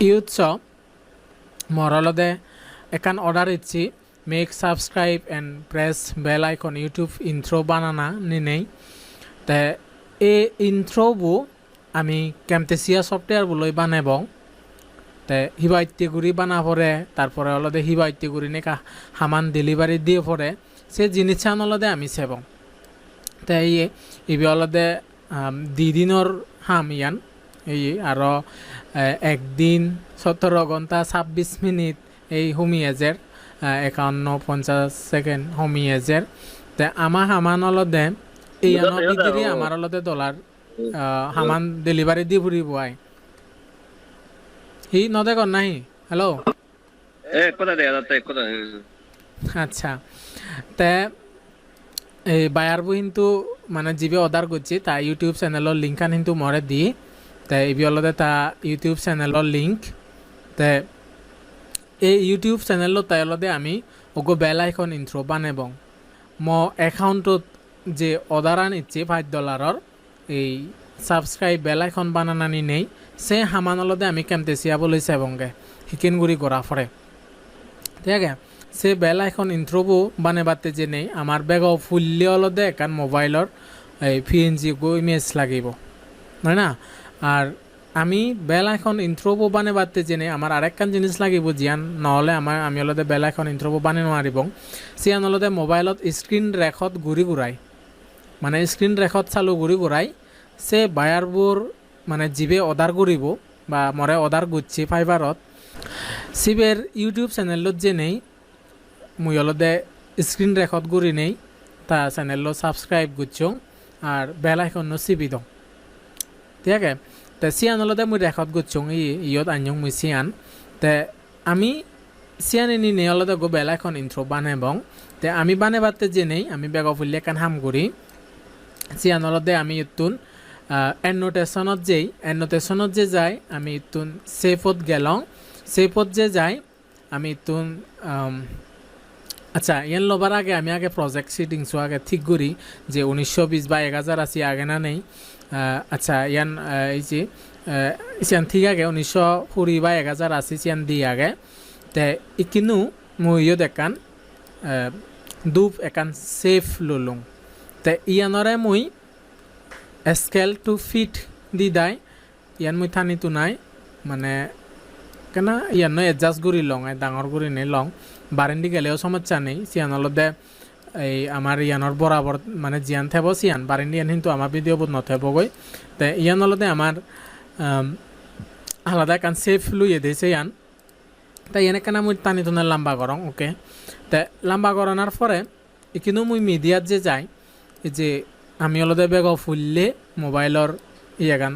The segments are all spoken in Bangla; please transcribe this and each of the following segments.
ইউথ মরলদে একান অর্ডার ইচ্ছি make subscribe and press bell icon YouTube intro বানানা নেই তে এই ইন্ট্রোবু আমি ক্যামটেসিয়া সফটওয়্যার বলে বানাব তে হিবা ইত্যাগুড়ি বানা পরে তারপরে অলদে হিবা ইত্যাগুড়ি নেকা হামান ডেলিভারি দিয়ে পরে সে জিনিস অলদে আমি সেব তে ইবি অলদে 2 দিনের হাম ইয়ান এই আরও 1 দিন 17 ঘন্টা 26 মিনিট এই হোমিয়েজের 51-50 সেকেন্ড হোমিয়েজের তে আমার হামান অলদে এই ভিতরে আমার অলদে ডলার হামান ডেলিভারি দি ফুরিব আই হি নদে কর নাই হ্যালো আচ্ছা তে এই বায়ারবো কিন্তু মানে যিবে অর্ডার করছি তা ইউটিউব চ্যানেলের লিঙ্কখান কিন্তু মরে দি তে ইবি অলদে তা ইউটিউব চ্যানেলের লিঙ্ক তে এই ইউটিউব চ্যানেলত তাই অলদে আমি ওগো বেল আইকন ইন্ট্রো বানাবং ম অ্যাকাউন্টত যে অর্ডার আনিচ্ছে $5 এই সাবস্ক্রাইব বেল আইকন বানানানি নেই সে হামান অলদে আমি কেমতেছিয়া বলে চাইবংগে হিকেনগুড়ি করা পরে ঠিক আছে সে বেল আইকন ইন্ট্রোবো বানাবাতে যে নেই আমার বেগ ফুললে অলদে একান মোবাইলর এই পিএনজি গো ইমেজ লাগিব হয় না আর আমি বেল আইকন ইন্ট্রোবো বানাবাতে যে নেই আমার আরেকখান জিনিস লাগিব জিয়ান নহলে আমি অলদে বেল আইকন ইন্ট্রোবো বানাই নোৱাৰিবং সিয়ান অলদে মোবাইলত স্ক্রিন রেকর্ড ঘুরাই মানে স্ক্রিন রেকর্ড চালু ঘুরাই সে বায়ারবোৰ মানে যিবে অর্ডার করিব বা মরে অর্ডার করছি ফাইবারত সিবের ইউটিউব চ্যানেলত যে নেই মুই অলদে স্ক্রিন রেকর্ড করি নেই তা চ্যানেল সাবস্ক্রাইব করছং আর বেল আইকন চিপি দং ঠিক আছে তে সিয়ান অলদে মুই রেকর্ড করছং ইয়ত আনজং মুই সিয়ান তে আমি সিয়ান এনি নেই অলদে গো বেল আইকন ইন্ট্রো বানাবং তে আমি বানাবাতে যে নেই আমি বেগ ফুললে কান হাম করি সিয়ান অলদে আমি ইতুন এন্নোটেশনত যে যাই আমি ইতুন সেফত গেলং সেফত যে যাই আমি ইতুন আচ্ছা ইয়ান লবার আগে আমি আগে প্রজেক্ট সিটিংস আগে ঠিক করি যে 1920 বা 1000 আছি আগে না নেই আচ্ছা ইয়ান এই যে সিয়ান ঠিক আগে 1920 বা 1000 আছি সিয়ান দি আগে তে ইকিনু মুইও দেখান দুপ একান সেফ ললুং তে ইয়ানরে মুই স্কেল টু ফিট দি দাই ইয়ান মুই থানি তো নাই মানে কেনা ইয়ান এডজাস্ট করি লং ডাঙর করি নেই লং বারেন্দি গেলেও সমস্যা নেই সিয়ান অলদে এই আমার ইয়ানোর বরাবর মানে জিয়ান থেব সিয়ান বারেন্দি ইয়ান কিন্তু আমার ভিডিও বোধ নথেবগৈ তে ইয়ান অলদে আমার আলাদা কান সেফ লুইয়ে দিয়েছে ইয়ান তাই এনে কেনা মুই টানি টুনে লম্বা করং ওকে তে লম্বা করানোর পরে কিন্তু মুই মিডিয়াত যে যাই এই যে আমি অলদে বেগ ফুললে মোবাইলর ইয়াগান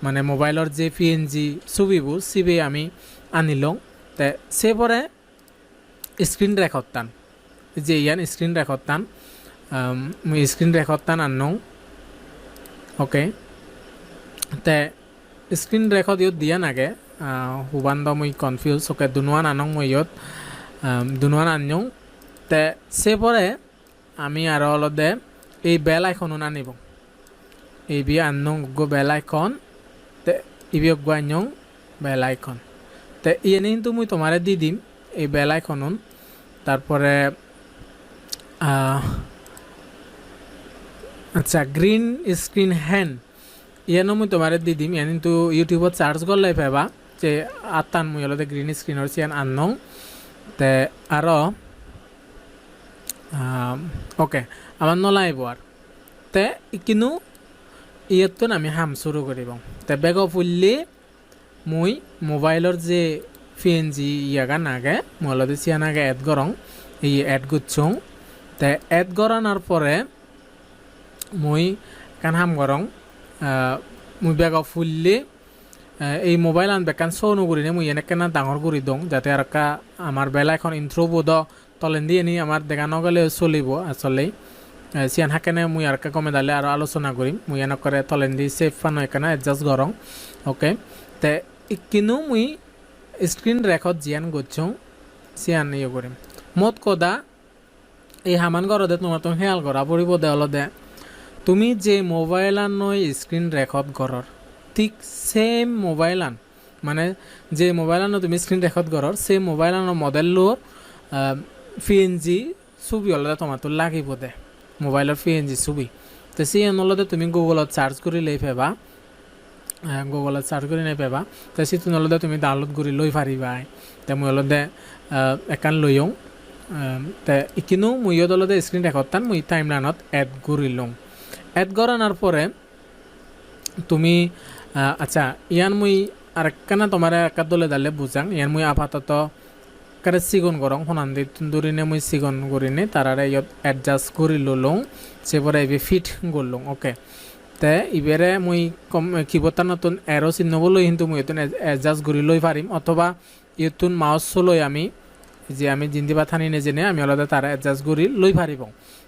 মানে মোবাইলর যে পিএনজি ছবিবো সিবে আমি আনিলং তে সে পরে স্ক্রিন রেকর্ড টান যে ইয়ান স্ক্রিন রেকর্ড টান মুই স্ক্রিন রেকর্ড টান আনং ওকে তে স্ক্রিন রেকর্ড ইয়ত দিয়া নাগে হুবান্দ মুই কনফিউজ ওকে দুনুয়ান আনং মুই ইয়ত দুনুয়ান আনং তে সে পরে আমি আর অলদে এই বেল আইকন আনিব এই বি আনং গো বেল আইকন তে ইবি গো আনং বেল আইকন তে ইয়ে কিন্তু মুই তোমারে দি দিম এই বেল আইকন তারপরে আচ্ছা গ্রিন স্ক্রিন হ্যান্ড ইয়ানো মুই তোমারে দি দিম ইয়ান কিন্তু ইউটিউবত সার্চ করলে পাবা যে আতান মুই অলদে গ্রিন স্ক্রিনের সিয়ান আনং তে আর ওকে আমার নলাইব আর তে কিন্তু ইয়তন আমি হাম শুরু করিব তে বেগ ফুললে মুই মোবাইলর যে পিএনজি ইয়াগা নাগে মলদে সিয়ান আগে এড করং এই এড করছং তে এড করানোর পরে মুই কান হাম করং মুই বেগ ফুললে এই মোবাইল আন বেকান শো নকরি নে মুই এনেকে না ডাঙর করি দং যাতে আর আমার বেলা এখন ইন্ট্রো বোধ তলেন দিয়ে নি আমার দেখা নগলে চলিব আসলে সিয়ান হাকেনে মুই আর কমে দালে আর আলোচনা করিম মুই এনে করে তলেন দিয়ে সেফ ফানো এখানে এডজাস্ট করং ওকে তে কিন্তু মুই স্ক্রিন রেকর্ড জিয়ান করছং সিয়ান ইয়ে করিম মত কদা এই হামান করদে তোমার তো খেয়াল করা পড়িব দে অলদে তুমি যে মোবাইল আন নয় স্ক্রিন রেকর্ড করর ঠিক সেম মোবাইল আন মানে যে মোবাইলানো তুমি স্ক্রিন রেকর্ড করর সেই মোবাইলানো মডেলর পিএনজি ছবি অলরেডি তোমার তো লাগিব দে মোবাইলের পিএনজি ছবি তো সেই অনুলতে তুমি গুগলত সার্চ করে লই পাবা গুগলত সার্চ করে নাই পাবা তো সেইটো নলদে তুমি ডাউনলোড কৰি লৈ পাৰিবা তে মই অলদে একান লৈও তে ইকিনো মই অলদে স্ক্রিন রেকর্ডটান মই টাইম লাইনত এড কৰি লওঁ এড করানোর পরে তুমি আচ্ছা ইয়ান মই আরেকখানা তোমার একাত দলে দালে বুঝাং ইয়ান মই আপাতত কারে সিগন করং হনান্দি তুন্দুরিনে মই সিগন করিনে তারারে ইয়ত এডজাস্ট কৰি লওঁ সেপরে এবে ফিট করলং ওকে তে ইবেরে মই কম কিবোর্ডটা নতুন এরো চিহ্ন বলে কিন্তু মই এতুন এডজাস্ট কৰি লৈ পাৰিম অথবা ইতুন মাউস লৈ আমি যে আমি জিন্দি বা থানি নেজেনে আমি আলাদা তারা এডজাস্ট কৰি লৈ পাৰিব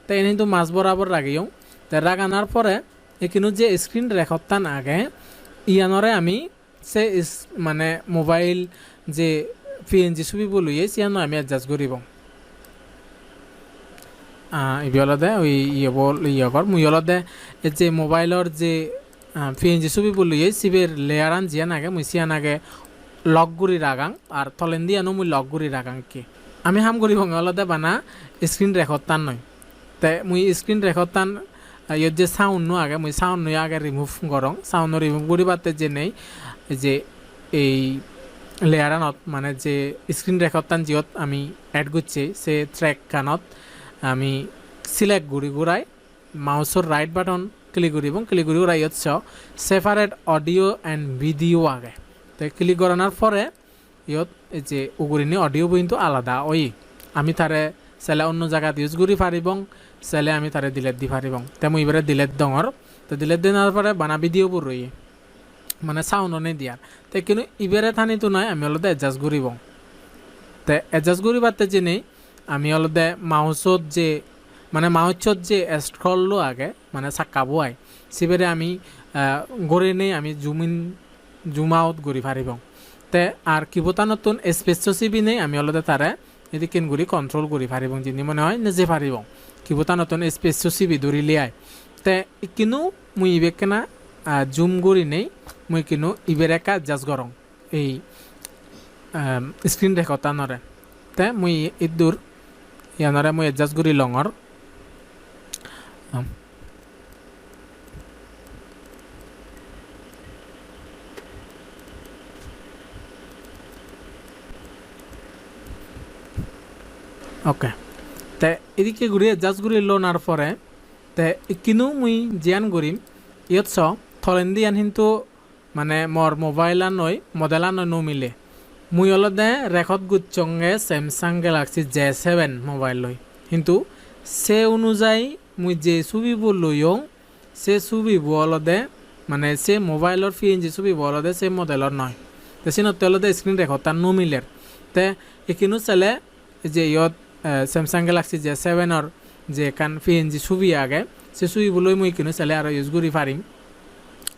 তে এনে কিন্তু মাছ বরাবর রাগিও তে রাগানোর পরে এখানে যে স্ক্রিন রেকর্ডটান আগে ইয়ানরে আমি সে মানে মোবাইল যে পিএনজি ছবি বলুয়ে সিয়ানো আমি এডজাস্ট করিব ইবিলদে ওই ইয়কর মুইলদে যে মোবাইলর যে পিএনজি ছবি বলুয়ে সিবের লেয়ারান জিয়ান আগে মুই সিয়ান আগে লক গুড়ি রাগাং আর তলেন দিয়ানো মুই লক গুড়ি রাগাং কি আমি হাম করিব অলদে বানা স্ক্রিন রেকর্ডটান নয় তে মুই স্ক্রিন রেকর্ডটান ইয়ত যে সাউন্ড আগে মুই সাউন্ড আগে রিমুভ করং সাউন্ড রিমুভ করি পাতে যে নেই যে এই লেয়ারানত মানে যে স্ক্রিন রেকর্ডটান জিয়ত আমি এড করছি সে ট্র্যাক কানত আমি সিলেক্ট করি ঘুরাই মাউসর রাইট বাটন ক্লিক করি এবং ক্লিক করি ঘুরাই হচ্ছে সেপারেট অডিও অ্যান্ড ভিডিও আগে তো ক্লিক করানোর পরে ইয়ত যে উগুরিনি অডিও কিন্তু আলাদা ওই আমি তারে সেলে অন্য জায়গাত ইউজ করি পারিব সেলে আমি তারে ডিলেট দি পারিব তেমন এবারে ডিলেট দঙর তো ডিলেট দেওয়ার পরে বানা ভিডিওবোৰ রই মানে সাউন্ড অনে দিয়ার তো কিন্তু ইবারে থানি তো নয় আমি অলদে এডজাস্ট করিব তো এডজাস্ট করি পারতে যে নেই আমি অলদে মাউসত যে মানে মাউসত যে স্ক্রল আগে মানে চাকাবো আয় সিবেরে আমি গড়ে নেই আমি জুম আউট করি পারিব তে আর কিবোতা নতুন স্পেস চিবি নেই আমি অলদে তারে এদি কেন করি কন্ট্রোল করি পারিব যিনি মনে হয় নিজে পারিব কিবোতা নতুন স্পেস চিবি ধরিলে আয় তে কিন্তু মুই ইবে কেনা জুম করি নেই মুই কিন্তু ইবের একা জাজ গরং এই স্ক্রিন রেকর্ডটা নরে তে মুই ইদুর ইয়ানরে মুই এডজাস্ট করি লঙর ওকে তে এদিকে ঘুরি এডজাস্ট করি লোনার পরে তে কিন্তু মুই জিয়ান করিম ইয়ত চ থলেন্দি ইয়ান কিন্তু মানে মোর মোবাইল নয় মডেল নয় মিলে মুই অলদে রেকর্ড গুচ্ছঙ্গে স্যামসাং গ্যালাক্সি J7 মোবাইল লই কিন্তু সে অনুযায়ী মুই যে ছবি লইও সে ছবি অলদে মানে সে মোবাইলর পিএনজি ছবি অলদে সে মডেলর নয় তো সে অলদে স্ক্রিন রেকর্ডটা মিলের তে এখানে চালে যে ইয়ত স্যামসাং গ্যালাক্সি J7 যে কান পিএনজি ছবি আগে সে ছবিগুলোই মুই কিন্তু চালে আর ইউজ করি পারিম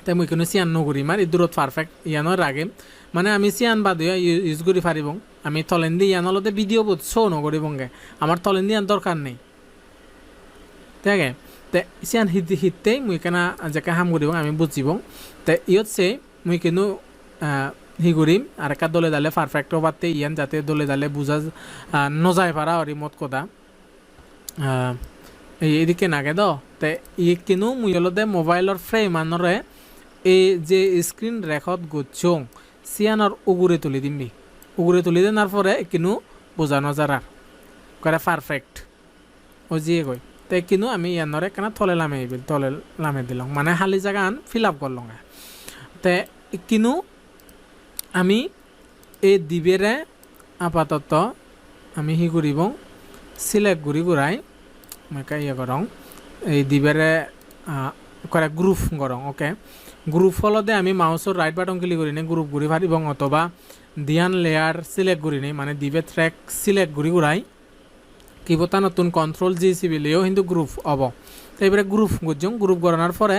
তাই মুই কোনো সিয়ান নকরিম আর দূরত পারফেক্ট ইয়ানোর রাগে মানে আমি সিয়ান বাদ ইউজ করি পারিব আমি তলেন্দি ইয়ান হলতে ভিডিও বোধ শো নকরিবঙ্গে আমার তলেন্দি ইয়ান দরকার নেই ঠিক আছে তে সিয়ান হিতেই মুই কেনা যেকে হাম করিব আমি বুঝিব তে ইয়ত সে মুই কিন্তু হি করিম আর একটা দলে দালে পারফেক্ট পারতে ইয়ান যাতে দলে দালে বুঝা নজায় পারা আর মত কথা এদিকে নাগে দ তে ই কিন্তু মুই হলতে মোবাইলর ফ্রেম আনরে এই যে স্ক্রিন রেকর্ড গুচ্ছং সিয়ানোর উগুরে তুলি দিমবি উগুরে তুলি দেওয়ার পরে কিন্তু বোঝানো যারার করে পারফেক্ট ও জিয়ে কই তো কিন্তু আমি ইয়ানোরে কেন থলে লামে দিলাম মানে হালি জায়গা আন ফিল আপ করলাম তে কিন্তু আমি এই দিবেরে আপাতত আমি হি করিব সিলেক্ট করি ঘুরাই মাইকা ইয়ে করং এই দিবেরে করে গ্রুপ করং ওকে গ্রুপ হলদে আমি মাউসর রাইট বাটন ক্লিক করি নে গ্রুপ ঘুরি পারিব অথবা দিয়ান লেয়ার সিলেক্ট করি নেই মানে দিবে ট্র্যাক সিলেক্ট করি ঘুরাই কিবোতা নতুন কন্ট্রোল জি চিবিলেও কিন্তু গ্রুপ হব তো এবারে গ্রুপ গুজং গ্রুপ করানোর পরে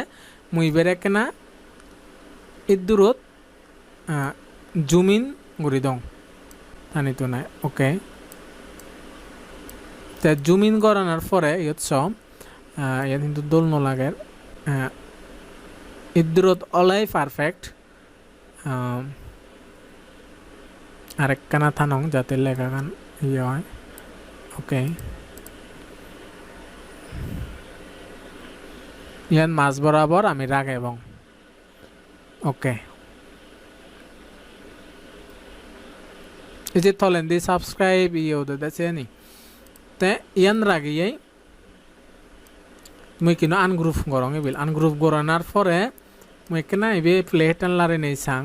মুই এবারে কেনা দূরত জুম ইন করি দং টানি তো নাই ওকে তো জুম ইন করানোর পরে ইয়ত ইয়াত কিন্তু দোল নলাগে দূরত অলাই পারফেক্ট আরেকখানা থানং যাতে লেখাখান ইয়ে হয় ওকে ইয়ান মাঝ বরাবর আমি রাগ এবং ওকে এই যে তলেন দি সাবস্ক্রাইব ইয়ে ওদের দেছে নি তে ইয়ান রাগিয়াই মুই কিন্তু আনগ্রুপ গরং এবিল আনগ্রুপ গরানার পরে মুই কেনা ইবে প্লে টানলারে নেই সাং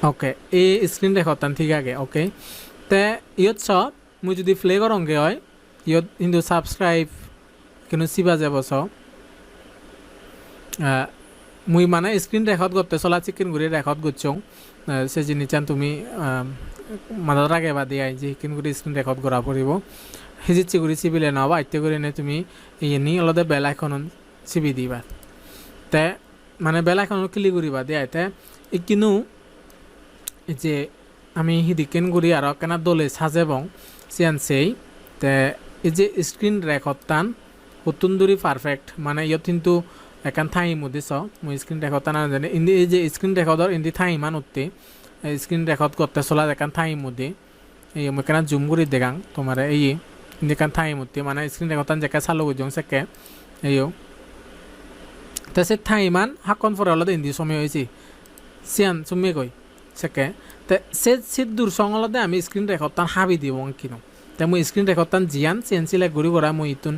ওকে এই স্ক্রিন রেকর্ডান ঠিক আগে ওকে তে ইয়ত স মুই যদি প্লে গরংগে হয় ইয়ত কিন্তু সাবস্ক্রাইব কিন্তু সিবা যাব স মুই মানে স্ক্রিন রেকর্ড করতে চলা চিকেন গুড়ি রেকর্ড করছং সে জিনিসান তুমি মাদার আগে বা দিয়ে যে চিকেন গুড়ি স্ক্রিন রেকর্ড করা পড়িব হিজিচ্ছি গুড়ি চিবিলে নবা আইতে করে নে তুমি ইয়ে নি অলদে বেলা এখন চিবি দিবা তে মানে বেলা এখন ক্লি করিবা দিয়ে আইতে কিন্তু যে আমি হিদিকেন গুড়ি আর কেনা দলে সাজেবং সিয়ান সেই তে এই যে স্ক্রিন রেকর্ড টান অত্যন্তই পারফেক্ট মানে ইয়ত কিন্তু একান ঠাই মধ্যে চ মই স্ক্রিন রেকর্ড টানা জানি ইন্দি এই যে স্ক্রিন রেকর্ডর ইন্দি ঠাই ইমান উঠতে স্ক্রিন রেকর্ড করতে চলা একান ঠাই মধ্যে এই মই কেনা জুম করে দেখাং তোমার এই ইন্দি কান ঠাই মধ্যে মানে স্ক্রিন রেকর্ড টান যেকা চালু করছং সেকে এইও তে সে ঠাই ইমান হাকন ফরে অলদে ইন্দি সময় হয়েছে সিয়ান চুমে কই সেকে তে সে দূর সঙ্গলতে আমি স্ক্রিন রেকর্ড টান হাবি দিব কিনো তে মই স্ক্রিন রেকর্ড টান জিয়ান চেঞ্চিলে ঘুরি করা মই ইতুন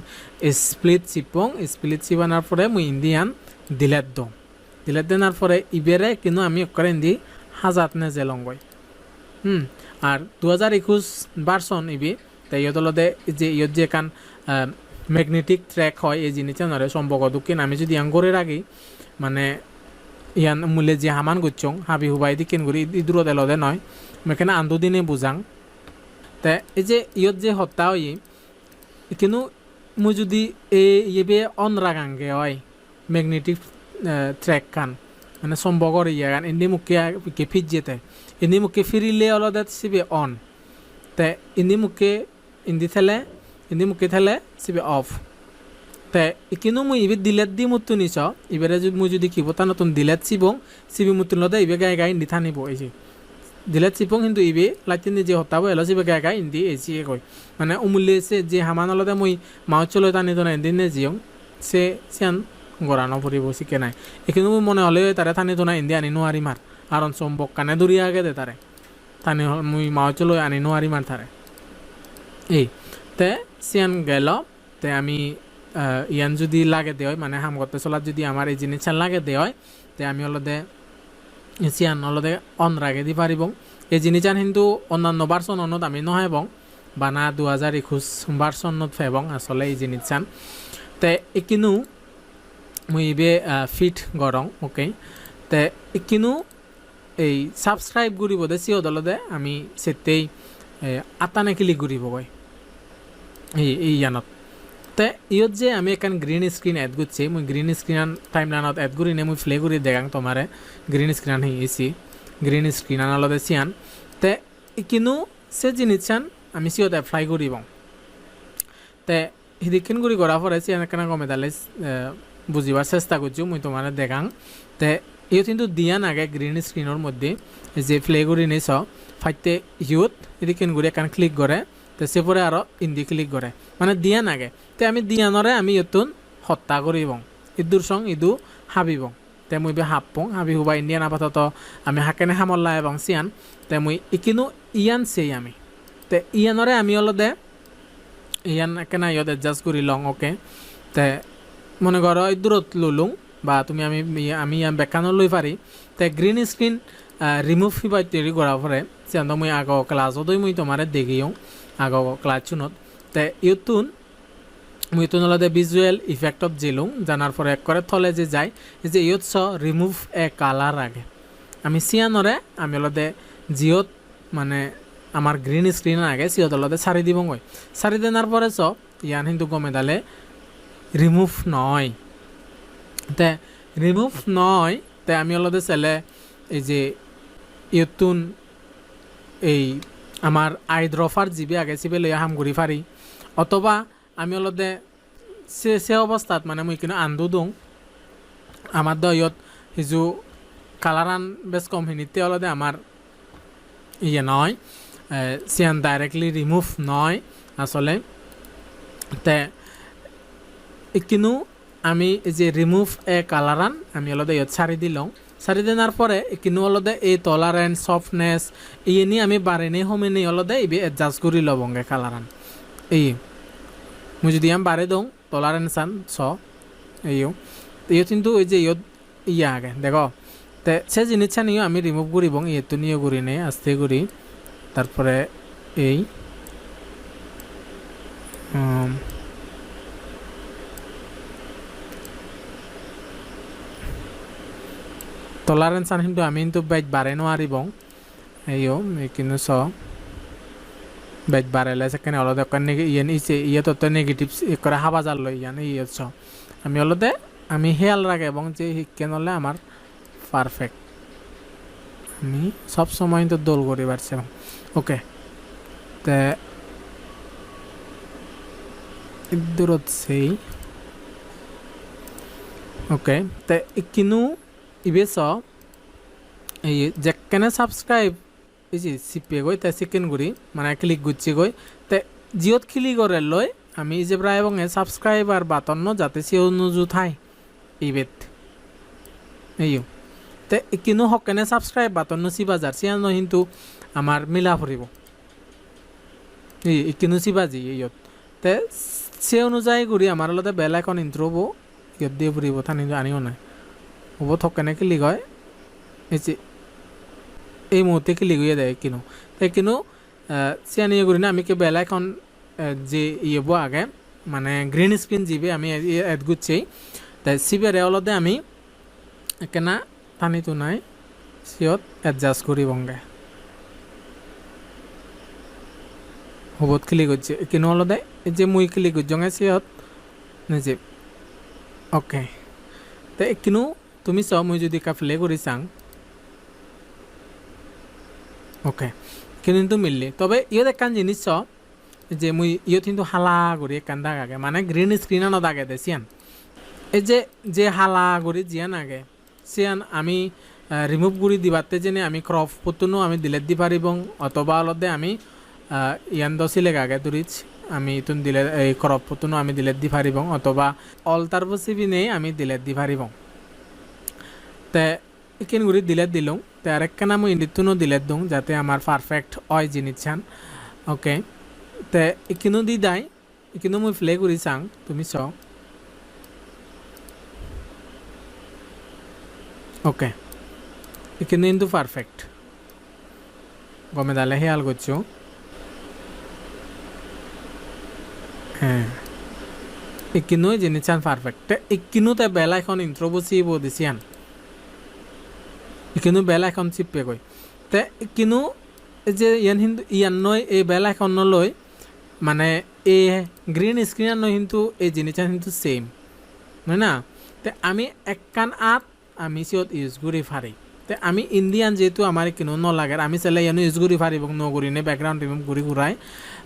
স্প্লিট চিপং স্প্লিট চিপানোর পরে মই ইন্ডিয়ান ডিলেট দম ডিলেট দেনার পরে ইবেরে কিন্তু আমি অক্করে ইন্দি হাজাত নে জেলংগই আর 2021 ভার্সন ইবি তাই ইয়তলতে যে ইয়ত যে কান ম্যাগনেটিক ট্র্যাক হয় এই জিনিসটা নরে সম্ভব দুকিন আমি যদি আঙ্গরে রাখি মানে ইয়ান মূল্যে যে হামান গুচ্ছং হাবি হুবাই দিকেন ঘুরি দূরত এলদে নয় মেখানে আন্দো দিনে বুঝাং তে এই যে ইয়ত যে হত্যা হই কিন্তু মই যদি ইয়ে অন রাগাঙ্গে হয় ম্যাগনেটিক ট্র্যাক খান মানে সম্ভবর ইয়ে গান ইন্দি মুখে ফিট যেতে ইন্দি মুখে ফিরিলে অলদে সিবে অন তে ইন্দি মুখে থেলে সিবে অফ তে কিন্তু মুই ইবে ডিলেট দি মুতু নিছ ইবারে যদি মুই যদি কিবতা নতুন ডিলেট চিবং সিবি মুতুন লদে ইবে গায় গায় ইন্দি থানিব এই যে ডিলেট চিপং কিন্তু ইবে লাইতিন যে হতাব এলো সিবে গায় গায় ইন্দি এসি কই মানে অমূল্যে সে যে হামান লদে মুই মাউ চলো টানি তো না ইন্দি নে জিয়ং সে সিয়ান গড়ানো পড়িব শিখে নাই এখানে মুই মনে হলে তারে থানি তো না ইন্দি আনি নোয়ারি মার আরন সম্ভব কানে দূরিয়া আগে দে তারে থানি মুই মাউ চলো আনি নোয়ারি মার তারে এই তে সিয়ান গেল তে আমি ইয়ান যদি লাগে দেয় মানে হাম করতে চলার যদি আমার এই জিনিসটা লাগে দেয় তে আমি অলদে সিয়ান অলদে অন রাগে দি পারিব এই জিনিসটা কিন্তু অন্যান্য ভার্সন অনত আমি নহেবং বানা 2021 ভার্সনত ফেবং আসলে এই জিনিসটান তে ইকিনু মুই ইবে ফিট গরং ওকে তে ইকিনু এই সাবস্ক্রাইব করিব দে সিও দলদে আমি সেতেই আতানে ক্লিক করিব গই এই ইয়ানত তে ইয়ত যে আমি এখান গ্রিন স্ক্রিন এড করছি মুই গ্রিন স্ক্রিন টাইম লাইনত এড করি নে মুই প্লে করি দেখাং তোমারে গ্রিন স্ক্রিন হিয়েছি গ্রিন স্ক্রিন আনালদে সিয়ান তে কিন্তু সে জিনিসান আমি সিওত এপ্লাই করিব তে হিদিকিন করি করার পরে সিয়ান এখানে কমে তাহলে বুঝিবার চেষ্টা করছি মুই তোমারে দেখাং তে ইয়ত কিন্তু দিয়ান আগে গ্রিন স্ক্রিনের মধ্যে যে প্লে করি নিছ ফাইতে ইয়ত হিদিকিন করি এখান ক্লিক করে তো সে পরে আরও ইন্দি ক্লিক করে মানে দিয়ান আগে তে আমি দিয়ানরে আমি ইয়তুন হত্যা করিব ইদুর সং ইদু হাবিব তে মুই বে হাবপং হাবি হুবা ইন্ডিয়ান আপাতত আমি হাকেনে হামল্লা এবং সিয়ান তে মুই ইকিনু ইয়ান সেই আমি তে ইয়ানরে আমি অলদে ইয়ান কেনা ইয়ত এডজাস্ট করি লং ওকে তে মনে করো দূরত লুলুং বা তুমি আমি ইয়ান বেকানো লই পারি তে গ্রিন স্ক্রিন রিমুভ হিবা তৈরি করার পরে সিয়ান মুই আগ ক্লাসতই মুই তোমারে দেখিও আগ ক্লাস চুনত তে ইউতুন মুই ইতুন অলদে ভিজুয়াল ইফেক্টত জিলুং জানার পরে এক করে থলে যে যায় যে ইয়ত চ রিমুভ এ কালার আগে আমি সিয়ানরে আমি অলদে জিওত মানে আমার গ্রিন স্ক্রিন আগে সিওত অলদে সারি দিব গই সারি দেনার পরে চ ইয়ান কিন্তু গমে দালে রিমুভ নয় তে রিমুভ নয় তে আমি অলদে চেলে এই যে ইয়তুন এই আমার আইড্রফার জিবি আগে চিবে লইয়া হাম ঘুরি পারি অথবা আমি অলদে সে অবস্থাত মানে মুই কিন্তু আন্দো দং আমার দ ইয়ত সিজু কালারান বেশ কমিউনিটি অলদে আমার ইয়ে নয় সিয়ান ডাইরেক্টলি রিমুভ নয় আসলে তে কিন্তু আমি যে রিমুভ এ কালারান আমি অলদে ইয়ত সারি দিলাম সারি দেনার পরে কিন্তু অলদে এই টলারেন্স সফটনেস ইয়ে নিয়ে আমি বাড়ি হোমে নিয়ে অলদে ইবি এডজাস্ট করি লবঙ্গে কালারান এই মুই যদি আমি বাড়ি দওঁ টলারেন্স আন স এইও ইয়ে কিন্তু ওই যে ইয়ত ইয়া আগে দেখো তে সে জিনিসটা নিয়ে আমি রিমুভ করি এবং ইয়েতো নিয়ে করি নেই আস্তে করি তারপরে এই টলারেন্স আন কিন্তু আমি কিন্তু বাইক বাড়ে নোৱাৰিব এইও কিন্তু চ বাইক বাড়াইলে সেখানে অলদে ইয়ে নিচে ইয়ে তো নেগেটিভ করে হাবা জাল লই ইয়ান ইয়ে চ আমি অলদে আমি হেয়াল রাখে এবং যে শিক্ষা নলে আমার পারফেক্ট আমি সব সময় তো দোল করি পারছি ওকে তে দূরত সেই ওকে তে কিনু ইবেস এই যেখানে সাবস্ক্রাইব এই যে সিপে গই তে সেকেন্ড করি মানে ক্লিক গুচ্ছি গই তে জিওত ক্লিক করে লই আমি যে প্রায় এবং সাবস্ক্রাইবার বাটন যাতে সে অনুযু থাই ইবেত এইও তে কিনু হকেনে সাবস্ক্রাইব বাটন চিবা যার সিয়ানো কিন্তু আমার মিলা ফুরিব এই কিনু চিবা জি ইয়ত তে সে অনুযায়ী করি আমার লতে বেল আইকন ইন্ট্রোব ইয়ত দিয়ে ফুরিব থানি আনিও নাই হব থকেনে ক্লিক হয় এই যে এই মুহূর্তে ক্লিক হয়ে দেয় কিনো তাই কিনো সিয়ানি করি না আমি কি বেল আইকন যে ইয়েব আগে মানে গ্রিন স্ক্রিন জিবে আমি এড গুচ্ছি তাই সিবের অলদে আমি কেনা টানিতো নাই সিয়ত এডজাস্ট করি বঙ্গে হবত ক্লিক হচ্ছে কিন্তু অলদে যে মুই ক্লিক হচ্ছে সিয়ত নিজে ওকে তাই কিন্তু তুমি চাও মুই যদি প্লে করি চাং ওকে কিন্তু মিললি তবে ইয়ত একখান জিনিস চ যে মুই ইয়ত কিন্তু হালা করি একখান দাগ আগে মানে গ্রিন স্ক্রিন দাগে দে সিয়ান এই যে হালা করি জিয়ান আগে সিয়ান আমি রিমুভ করি দিবাতে যেনে আমি ক্রপ ফটোনো আমি ডিলেট দি পারিব অথবা অলদে আমি ইয়ান দছিলে আগে দূরিচ আমি তুন দিলে এই ক্রপ ফটোনো আমি ডিলেট দি পারিব অথবা অল্টার বসিবি নেই আমি ডিলেট দি পারিব তে ইকিন গুড়ি ডিলেট দিলুম তে আরেকখানা মুই ইন্ডিতুনো ডিলেট দিওঁ যাতে আমার পারফেক্ট হয় জিনিস চান ওকে তে ইকিনো দি দাই ইকিনো মুই প্লে করি চাং তুমি চাও ওকে ইকিনো কিন্তু পারফেক্ট গমে দালে হেয়াল করছো হ্যাঁ ইকিনো জিনিস চান পারফেক্ট তে ইকিনো তে বেলা এখন ইন্ট্রো বসিব দিছিয়ান কিন্তু বেলা এখন চিপে গৈ তে কিন্তু যে ইয়ান কিন্তু ইয়ান নয় এই বেলা এখন নলয় মানে এই গ্রিন স্ক্রিন নয় কিন্তু এই জিনিসটা কিন্তু সেম হয় না তে আমি একখান আত আমি সিয়ত ইউজ করি পারি তে আমি ইন্ডিয়ান যেহেতু আমার কিনো নলাগে আমি চাইলে ইয়ানো ইউজ করি পারিব নকরি নে ব্যাকগ্রাউন্ড রিমুভ করি ঘুরাই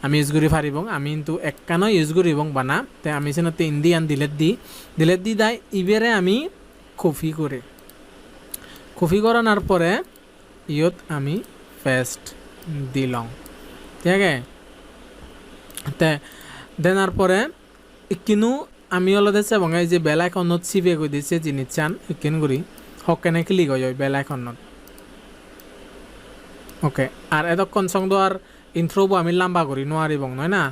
আমি ইউজ করি পারিব আমি কিন্তু একখানো ইউজ করিব বানা তে আমি সেনতে ইন্ডিয়ান ডিলেট দি দাই ইবেরে আমি কপি করে কপি করানোর পরে ইয়ত আমি পেস্ট দিলাম ঠিক আছে তে দেনার পরে কিনু আমি অলদে এবং এই যে বেলা এখনত চিপে গৈ দিছে জিনিস চান ইকিন করি হকেনে ক্লিক হয়ে যায় বেলা এখনত ওকে আর এতক্ষণ সঙ্গ আর ইন্ট্রোব আমি লম্বা করি নোৱাৰিব নয় না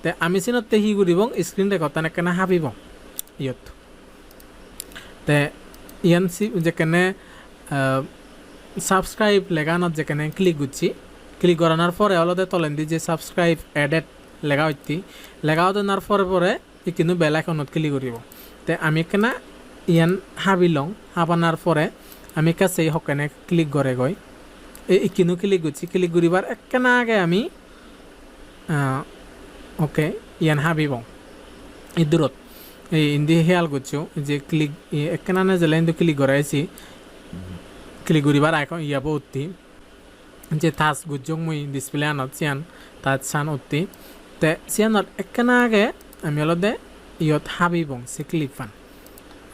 তে আমি চিনতে হি করিব স্ক্রিন রেকর্ড তেনেকেনে হাবিব ইয়ত তে ইয়ান যেখানে সাবস্ক্রাইব লেখানত যেখানে ক্লিক করছি ক্লিক করানোর পরে অলদে তলেন দি যে সাবস্ক্রাইব এডেড লেখা হইতি লেখা দেওয়ার পরে কিন্তু বেলা এখনত ক্লিক করিব তে আমি কেনা ইয়ান হাবি লং হাবানার পরে আমি কাছে হকেনে ক্লিক করে গই এই কিনু ক্লিক করছি ক্লিক করিবার একখানা আগে আমি ওকে ইয়ান হাবিব এই দূরত এই ইন্দি হেয়াল করছো যে ক্লিক একখানা না জেলা কিন্তু ক্লিক করাইছি ক্লিক করিবার আইকন ইয়াবো উঠতি যে তাজ গুজং মুই ডিসপ্লে আনত সিয়ান তাজ সান উঠতি তে সিয়ানত একখানা আগে আমি অলদে ইয়ত হাবিব সে ক্লিক পান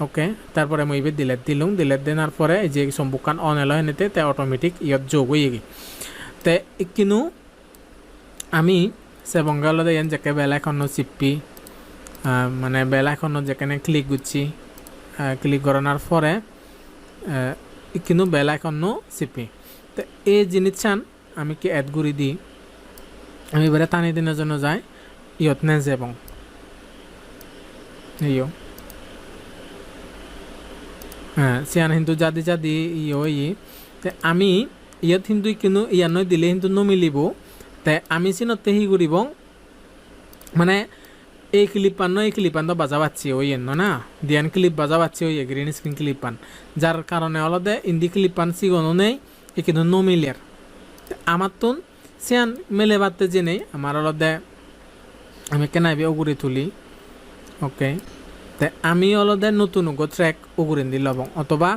ওকে তারপরে মই ইবে ডিলেট দেনার পরে এই যে সম্পূর্ণ অন এলো এনেতে তে অটোমেটিক ইয়ত যোগ হয়ে গি তে কিনু আমি সেবঙ্গালদে ইয়ান যেকে বেলা এখন চিপি মানে বেলা এখন যেখানে ক্লিক করছি ক্লিক করানোর পরে কিন্তু বেলা এখন চিপি তো এই জিনিস চান আমি কি অ্যাড করে দিই আমি এবারে টানি দিনের জন্য যাই ইয়ত নে যাবং ইয়ো হ্যাঁ সিয়ান কিন্তু যাদি ইয়ো তে আমি ইয়াত কিন্তু কিন্তু ইয়ান দিলে কিন্তু নমিলিব তে আমি চিনতে হি করিব মানে এই ক্লিপান তো বাজা পাচ্ছি ওই না দিয়ান ক্লিপ বাজা পাচ্ছি ওই গ্রিন স্ক্রিন ক্লিপান যার কারণে অলদে ইন্দি ক্লিপান সিগনো নেই এ কিন্তু নমিলিয়ার আমার তো সিয়ান মেলে বাড়তে যে নেই আমার অলদে আমি কেনাইবি ওগুরি তুলি ওকে তে আমি অলদে নতুন ট্র্যাক উগুরিন দি লবং অথবা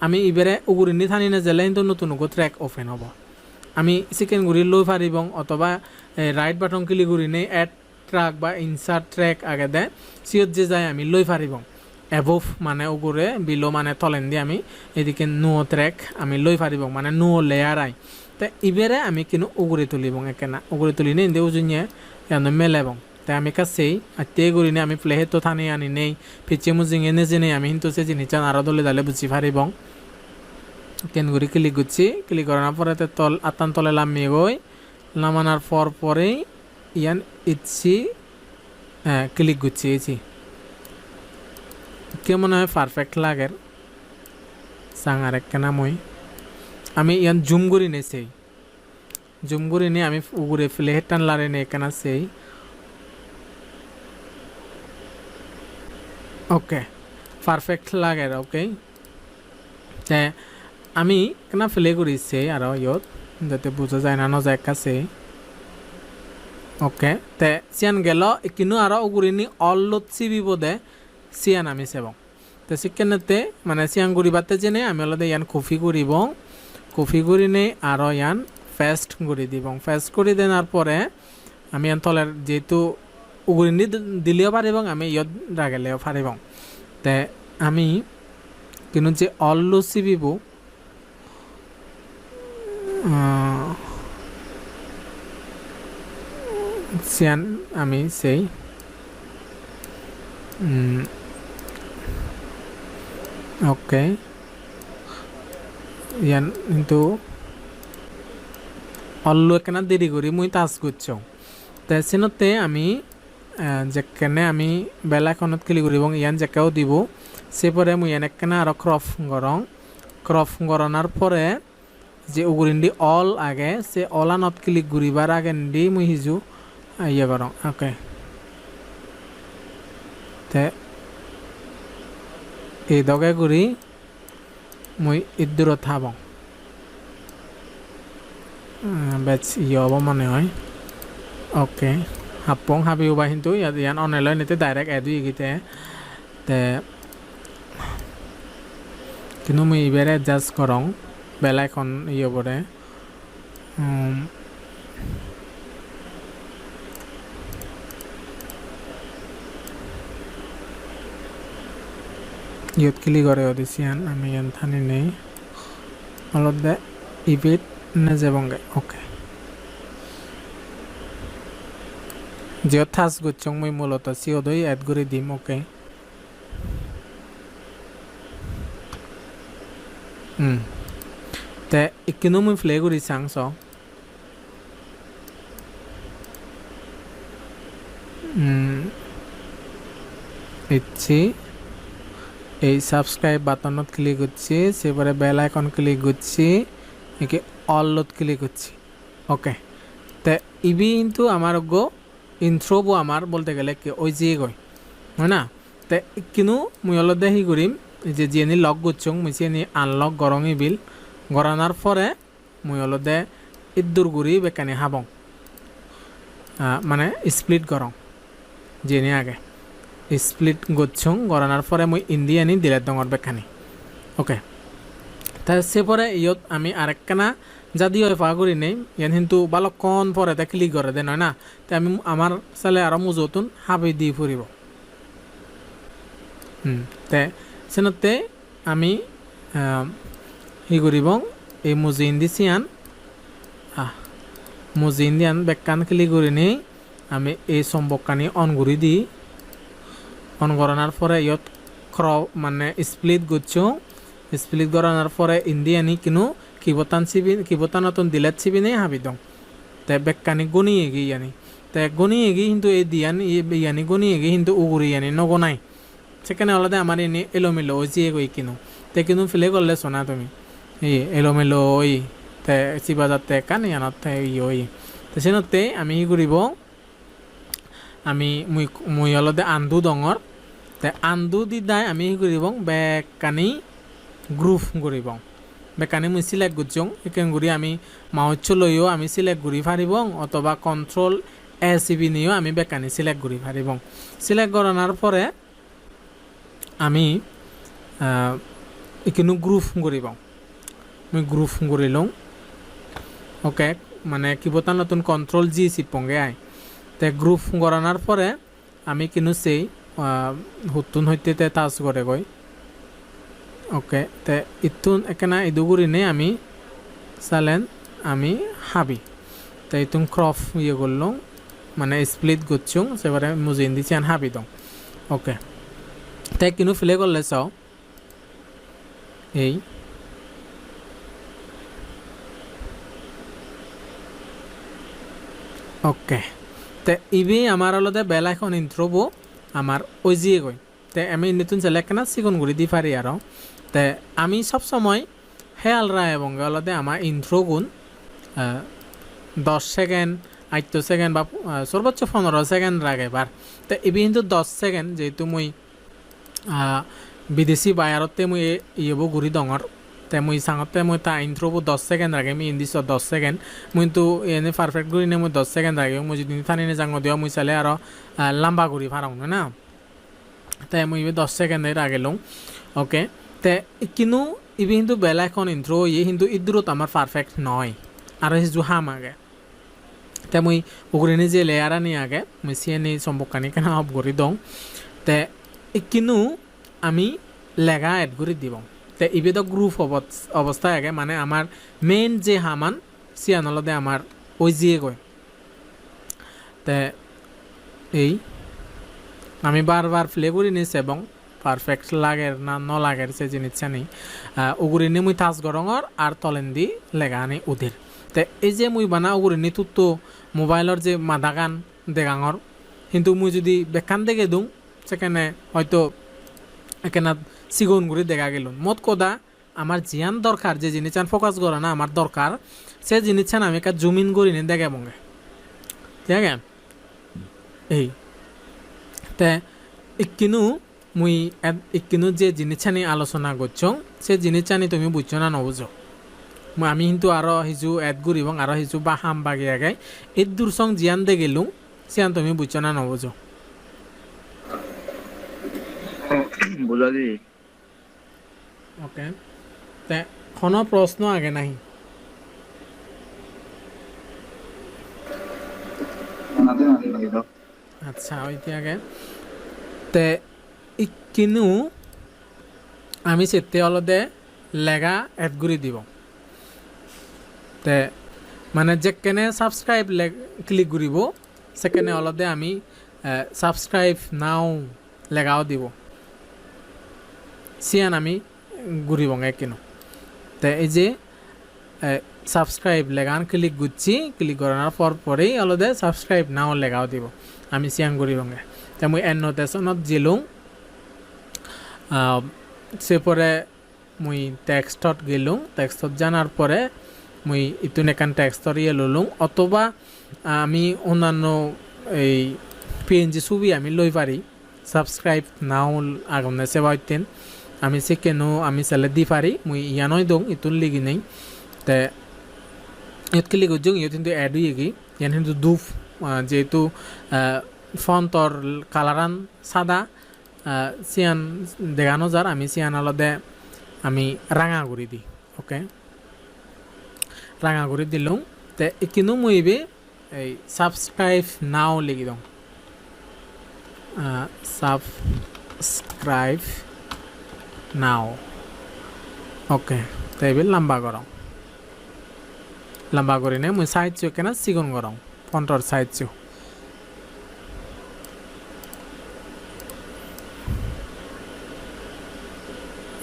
আমি ইবেরে উগুরিন দি থানি না জেলে কিন্তু নতুন ট্র্যাক ওপেন হব আমি চিকেন গুড়ি লৈ পারিবং অথবা রাইট বাটন ক্লিক করি নেই অ্যাড ট্র্যাক বা ইনসার্ট ট্র্যাক আগে দে সিয়ত যে যায় আমি লৈ পারিবং অ্যাবোভ মানে উগুরে বিলো মানে তলেন দিয়ে আমি এদিকে নুয়ো ট্র্যাক আমি লৈ পারিবং মানে নুয়ো লেয়ার আই তে ইবেরে আমি কিন্তু উগুরি তুলিবং একেনা উগুরি তুলি নেই দে উজুনিয়ে ইয়ানো মেলেবং তাই আমি কাছেই আত্তে করি নে আমি প্লেহে তো থানি আনি নেই পিছিয়ে মুজিং এনে যে নেই আমি কিন্তু সে জিনিসটা আরো দলে দালে বুঝি পারিবং কেন করি ক্লিক করছি ক্লিক করানোর পরে তল আতান তলে নামিয়ে গই নামানোর পরেই ইয়ান ইচ্ছি ক্লিক করছি এছি কে মনে হয় পারফেক্ট লাগের সাঙার একখানা আমি ইয়ান জুম করি নে সেই জুম করি নে আমি উগুরে ফেলে হেটান লারে নে একখানা সেই ওকে পারফেক্ট লাগের ওকে তে আমি কেনা ফেলে করিছে আর ইয়ত যাতে বোঝা যায় না নজায় কাছে ওকে তে সিয়ান গেল কিন্তু আর উগুরিনি অল্লত চিবিব দে সিয়ান আমি সেবং তো সেখানেতে মানে সিয়ান গুড়িবাতে জেনে আমি অলদে ইয়ান কফি করি নেই আর ইয়ান ফেস্ট করে দিব ফেস্ট করে দেওয়ার পরে আমি ইয়ান তলের যেহেতু উগুরিনি দিলেও পারিব আমি ইয়ত রাগেলেও পারিব তে আমি কিন্তু যে অল্লো চিবিব সিয়ান আমি সেই ওকে ইয়ান কিন্তু অল্লু একখানা দেরি করি মুই টাচ করছ তাই সিনতে আমি যেখানে আমি বেলা এখনত ক্লিক করি এবং ইয়ান জেকাও দিব সেপরে মুই ইয়ান একখানা আর ক্রফ গরনার পরে যে উগুরিন্দি অল আগে সে অলানত ক্লিক করিবার আগে দি মুই হিজু ইয়ে করং ওকে তে এই দগে করি মুই ইদুর থাবং বেচ ইয়ে হব মনে হয় ওকে হাপং হাবি উবা কিন্তু ইয়ান অনলাইন নিতে ডাইরেক্ট এড হয়ে গিতে তে কিন্তু মুই এবারে এডজাস্ট করং বেলা এখন ইয়ে পরে ইয়ত ক্লিক করে দিছিয়ান আমি ইয়ান থানি নেই অলদে ইবিট নে যাবঙ্গে ওকে জিও থাস গুচ্ছং মই মূলত সিওদই এড করে দিম ওকে তে ইকিনো মই প্লে করি চাংছ ইচ্ছি এই সাবস্ক্রাইব বাটনত ক্লিক করছি সেপরে বেল আইকন ক্লিক করছি একে অলত ক্লিক করছি ওকে তে ইবি কিন্তু আমার গো ইন্ট্রোবো আমার বলতে গেলে কি ওই যে গই হয় না তে কিন্তু মুই অলপ দেখি করিম যে যিনি লক করছং মুই চিনি আনলক গরং ইবিল গরানার পরে মুই অলপ দে ইদ্দুর গুড়ি বেকানি হাবং মানে স্প্লিট গরং যিনি আগে স্প্লিট গচ্ছং গরানার পরে মুই ইন্ডিয়ানি দিলে ডঙর বেখানি ওকে তা সেপরে ইয়ত আমি আরেকখানা যদিও পা করি নেই ইয়ান কিন্তু বালকন পরে তা ক্লিক করে দে নয় না তা আমি আমার চালে আরো মুজতুন হাবি দি ফুরিব তে সেনতে আমি ই কৰিব এই মুজি ইন্দি চিয়ান মুজি ইন্দিয়ান বেকান ক্লিক করে নেই আমি এই সম্পর্কানি অন করে দিই অন করানোর পরে ইয়ত মানে স্প্লিট করছো স্প্লিট করানোর পরে ইন্দিয়ানি কিনো কিবোতান নতুন দিলেট চিবি নেই হাবি দং তে বেকানি গনি এগি ইয়ানি তে গনি এগি কিন্তু এই দিয়ান ইয়ানি গনি এগি কিন্তু উগুরি ইয়ানি নগনাই সেখানে আলাদা আমার এনে এলোমেলো ওই যে কই কিনো তে কিন্তু ফিলে করলে শোনা তুমি এই এলোমেলো ওই তে চিবা যাতে কান ইয়ানত ওই তো সেনতে আমি ই করিব আমি মুই আলাদা আন্দু ডঙর তে আন্দু দি দাই আমি ই করিব বেকানি গ্রুপ করিব বেকানি মুই সিলেক্ট করছং একেন গুড়ি আমি মাউচ লইও আমি সিলেক্ট করি পারিব অথবা কন্ট্রোল এসিবি নিয়েও আমি বেকানি সিলেক্ট করি পারিব সিলেক্ট করানোর পরে আমি এখানে গ্রুপ করিব মুই গ্রুপ করে লওঁ ওকে মানে কিবোতান নতুন কন্ট্রোল জি চিপংগে আই তে গ্রুপ করানোর পরে আমি কিন্তু সেই হুতুন হইতে টাচ করে গই ওকে তে ইতুন এখানে ইদুগুরি নেই আমি চালেন আমি হাবি তে ইতুন ক্রপ ইয়ে করলাম মানে স্প্লিট করছুং সেবারে মুজিন দিছি আন হাবি দং ওকে তে কিন্তু ফিলে করলে চাও এই ওকে তে ইবি আমার আলাদা বেলা এখন ইন্ট্রোবো আমার ওই জিয়ে গই তে আমি নতুন সিলেক্ট না সিগুন গুড়ি দি পারি আর তে আমি সব সময় হেয়াল রায় এবং আলাদা আমার ইন্ট্রো গুণ 10 সেকেন্ড 8 সেকেন্ড বা সর্বোচ্চ 15 সেকেন্ড রাগে বার তে ইবি কিন্তু 10 সেকেন্ড যেহেতু মুই বিদেশি বায়ারতে মুই ইয়েবো ঘুরি ডঙর তে মুই সাঙতে মুই তা ইন্ট্রোবো 10 সেকেন্ড রাগে আমি ইন্দিস 10 সেকেন্ড মুই তো এনে পারফেক্ট ঘুরি নে মুই 10 সেকেন্ড রাগে মুই যদি থানি নে জাঙ্গ দিও মুই চালে আর লম্বা ঘুরি ফারাং না তে মুই 10 সেকেন্ড রাগে লং ওকে তে কিন্তু ইবি কিন্তু বেলা এখন ইন্ট্রো ইয়ে কিন্তু ইদুরত আমার পারফেক্ট নয় আর হিজু হাম আগে তে মুই উগরিনি যে লেয়ার আনি আগে মুই সিএনি সম্পর্কানি কেন অফ করে দং তে কিন্তু আমি লেগা এড করে দিব তে ইবি তো গ্রুপ অবস্থায় আগে মানে আমার মেইন যে হামান সিয়ানলদে আমার ওই জিয়ে গয় তে এই আমি বারবার প্লে করি নিছে এবং পারফেক্ট লাগে না ন লাগে সে জিনিসটা নেই উগুরিনি মুই তাজ গরঙর আর তলেন্দি লেগা আনি উদির তে এই যে মুই বানা উগুরিনি তো মোবাইলের যে মাদা গান দেগাঙর কিন্তু মুই যদি বেকান দেখে দিওঁ সেখানে হয়তো এখানে সিগুন গুড়ি দেখা গেল মত কোদা আমার জিয়ান দরকার যে জিনিস ফোকাস করা না আমার দরকার সে জিনিস আমি একটা জুমিন করি নি দেখে মঙ্গে ঠিক আছে এই তে ইকিনু মুই ইকিনু যে জিনিস নিয়ে আলোচনা করছো সে জিনিস নিয়ে তুমি বুঝছো না নবুঝো আমি কিন্তু আরো হিজু এড করি এবং আরো হিজু বা হাম বাগে আগে এই দূর সং জিয়ান দে গেলু সিয়ান তুমি বুঝছো না নবুঝো বুঝালি ওকে তে কোনো প্রশ্ন আগে নাই আচ্ছা ওইটি আগে তে ইকিনু আমি সেতে অলদে লেগা এড করে দিব তে মানে যেখানে সাবস্ক্রাইব ক্লিক করিব সেখানে অলদে আমি সাবস্ক্রাইব নাও লেগাও দিব সিয়ান আমি ঘুরিব কিনো তে এই যে সাবস্ক্রাইব লেগান ক্লিক করছি ক্লিক করানোর পরেই আলাদা সাবস্ক্রাইব নাও লেগাও দিব আমি সিয়ান ঘুরিব তে মুই এন নোটেশনত জিলুং সেপরে মুই টেক্সটত গেলুং টেক্সটত জানার পরে মুই ইতুন একান টেক্সটর ইয়ে ললুং অথবা আমি অন্যান্য এই পিএনজি ছবি আমি লই পারি সাবস্ক্রাইব নাও আগুনে সেবা হইতেন আমি সেকেন্ডও আমি চালে দি পারি মুই ইয়ানই দং ইতুন লিগি নেই তে ইয়ত ক্লিক করছো ইয়ত কিন্তু এড হয়ে গি ইয়ান কিন্তু দুফ যেহেতু ফন্টর কালারান সাদা সিয়ান দেখানো যার আমি সিয়ান আলাদা আমি রাঙা করে দিই ওকে রাঙা করে দিলাম তে কিন্তু মুই এই সাবস্ক্রাইব নাও লিখি দং সাবস্ক্রাইব নাও ওকে তো এবার লম্বা করং লম্বা করে নে মুই সাইজ কেনা চিকন করং ফন্টর সাইজ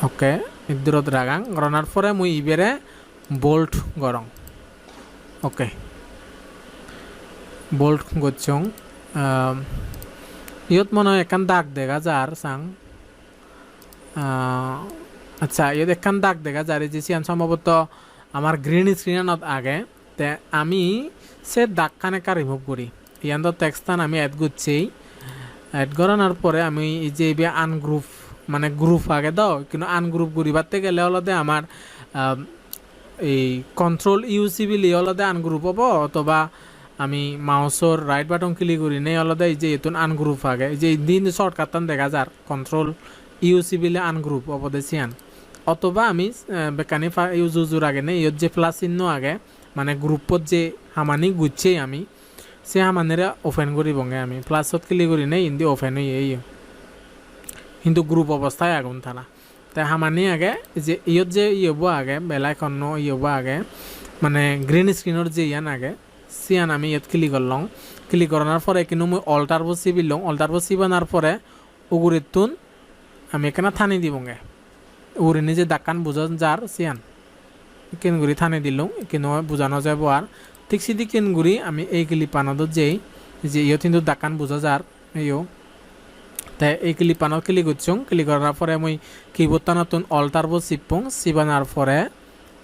ওকে ইদুরত রাগাং রনার পরে মুই ইবেরে বোল্ট গরং ওকে বোল্ট গচ্ছং ইয়ত মনে হয় একান দাগ দেখা যার সাং আচ্ছা ইয়ত একান দাগ দেখা যার যে সিয়ান সম্ভবত আমার গ্রিন স্ক্রিনত আগে তে আমি সে দাগ খান একা রিমুভ করি ইয়ান তো টেক্সটান আমি অ্যাড করছি অ্যাড করানোর পরে আমি এই যে আনগ্রুপ মানে গ্রুপ আগে দাও কিন্তু আনগ্রুপ করিবারতে গেলে হলদে আমার এই কন্ট্রোল ইউসিবিলি হলদে আনগ্রুপ হব অথবা আমি মাউসর রাইট বাটন ক্লিক করি নেই হলদে এই যে এতুন আনগ্রুপ আগে এই যে দিন শর্টকাটন দেখা যার কন্ট্রোল ইউসিবিলি আনগ্রুপ হব দেশিয়ান অথবা আমি বেকানি ইউজুর আগে নেই ইয়ত যে প্লাস চিহ্ন আগে মানে গ্রুপত যে হামানি গুছছেই আমি সে হামানিরা ওপেন করি বঙ্গে আমি প্লাসত ক্লিক করি নেই ইন্দি ওপেন হয়ে কিন্তু গ্রুপ অবস্থায় আগুন থানা তাই হামানি আগে যে ইয়ত যে ইয়ব আগে বেলায় কন্ন ইয়ব আগে মানে গ্রিন স্ক্রিনের যে ইয়ান আগে সিয়ান আমি ইয়ত ক্লিক করলাম ক্লিক করানোর পরে কিন্তু মই অল্টার বসি বিললাম অল্টার বসি বানার পরে উগুরের তুন আমি এখানে থানি দিবগে উগুরে নিজে দাকান বুঝান যার সিয়ান কেনগুড়ি থানি দিলাম কিন্তু বুঝানো যাব আর ঠিক সিদি কেনগুড়ি আমি এই ক্লিপ আনাদত যেই যে ইয়ত কিন্তু দাকান বুঝা যার ইয়ো তাই এই ক্লিপ আনো ক্লিক করছুং ক্লিক করার পরে মুই কিবোর্ডটা নতুন অল্টার বো চিপং চিবানোর পরে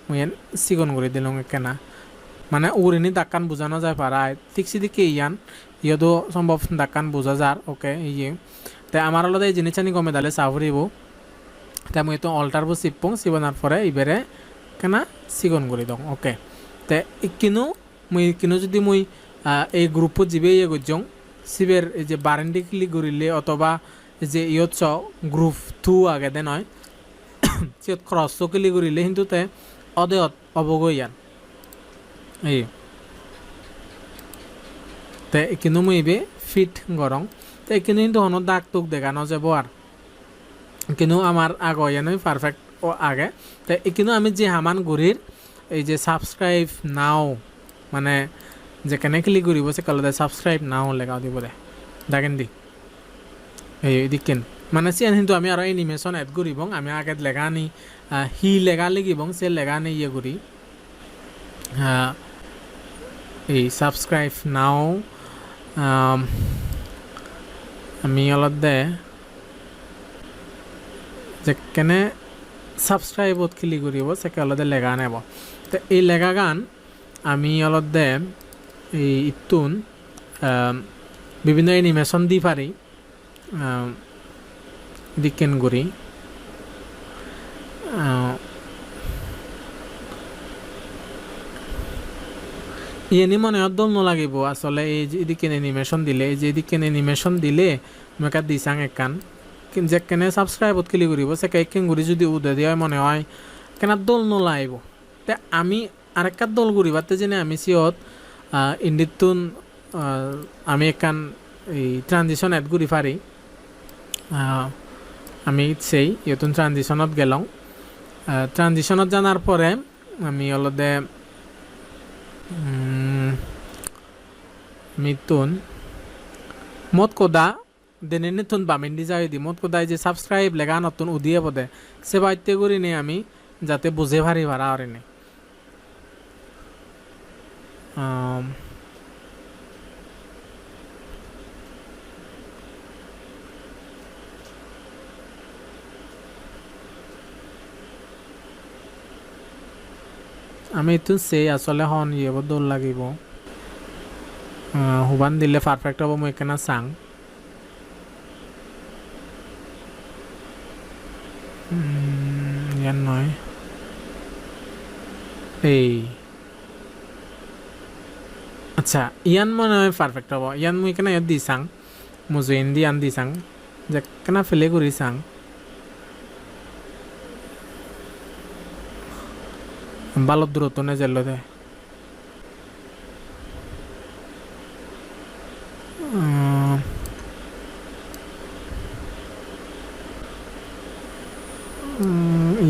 মুই চিকন করে দিলাম কেনা মানে উড়িনি দাকান বোঝানো যায় পারায় ঠিক সিদিকে ইয়ান ইয়দো সম্ভব দাকান বোঝা যার ওকে ইয়ে তাই আমার আলাদা এই জিনিসটানি কমে দালে চাফরিব তাই মুই তো অল্টার বো চিপং চিবানোর পরে ইবেরে কেনা চিকন করে দিওঁ ওকে তাই কিনো যদি মুই এই গ্রুপত যিবে ইয়ে করছং সিবের এই যে বারেন্ডি ক্লিক করিলে অথবা যে ইয়ত চ গ্রুপ টু আগে দে নয় সিয়ত ক্রস ক্লিক করিলে কিন্তু তে অদেয়ত অবগৈ ইয়ান এই তে কিন্তু মই ইবে ফিট গরং তে কিন্তু হন দাগ টুক দেখানো যাব আর কিন্তু আমার আগ ইয়ান পারফেক্ট ও আগে তে কিন্তু আমি যে হামান ঘড়ির এই যে সাবস্ক্রাইব নাও মানে যেখানে ক্লিক করিব সে কলদে সাবস্ক্রাইব নাও লেখা দিব দে দেখেন দি এই দিকেন মানে সিয়ান কিন্তু আমি আর এনিমেশন এড করিব আমি আগে লেখা আনি হি লেখা লিখিব সে লেখা আনি ইয়ে করি এই সাবস্ক্রাইব নাও আমি অলপ দে যেখানে সাবস্ক্রাইবত ক্লিক করিব সেকে অলপ লেখা নেব তো এই লেখা গান আমি অলপ দে এই ইতুন বিভিন্ন এনিমেশন দি পারি দিকেন করি ইনি মনে দল নালাগিব আসলে এই যে এদিকে এনিমেশন দিলে এই যে এদিকে এনিমেশন দিলে মেকা দিছাং একান যেখানে সাবস্ক্রাইবত ক্লিক করিব সেকে একেন করি যদি উদে দিয়ে মনে হয় কেন দল নলাইব তে আমি আরেকটা দল করিবাতে জেনে আমি সিয়ত ইন্ডিতুন আমি একান এই ট্রানজিশন এড করি পারি আমি সেই ইয়তুন ট্রানজিশনত গেলাম ট্রানজিশনত জানার পরে আমি অলদে মিতুন মত কোদা দেনে নতুন বামেন্ডি যাই দি মত কোদায় যে সাবস্ক্রাইব লেখা নতুন উদিয়ে পদে সে বাইতে করি নে আমি যাতে বুঝে ভারি ভাড়া আর নে আমি তো সে আসলে হন ইয়ে দৌড় লাগিব হুবান দিলে পারফেক্ট হব মই এখানে চাং ইয়ান নয় এই আচ্ছা ইয়ান মনে হয় পারফেক্ট হব ইয়ান মই এখানে ইয়াত দি চাং মুজু হিন্দি আন দি চাং যে কেনা ফেলে কৰি চাং বালত দূরত্ব নে জেল দে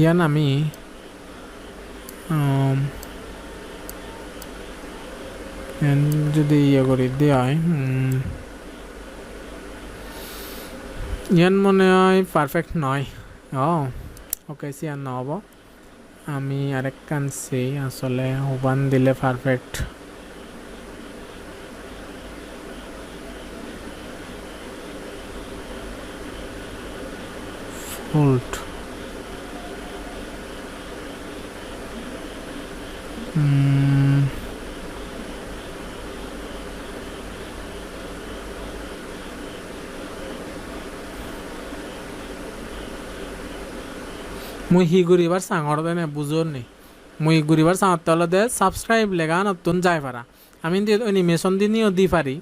ইয়ান আমি যদি ইয়ে করি দেওয়া হয় ইয়ান মনে হয় পারফেক্ট নয় ওকে সিয়ান নহব আমি আরেক কানছি আসলে ওভান দিলে পারফেক্ট ফুলট মুই হি ঘুরিবার সাঙর দেনে বুঝোর নি মুই ঘুরিবার সাঙর তলে দে সাবস্ক্রাইব লেগা নতুন যাই পারা আমি অ্যানিমেশন দিনও দি পারি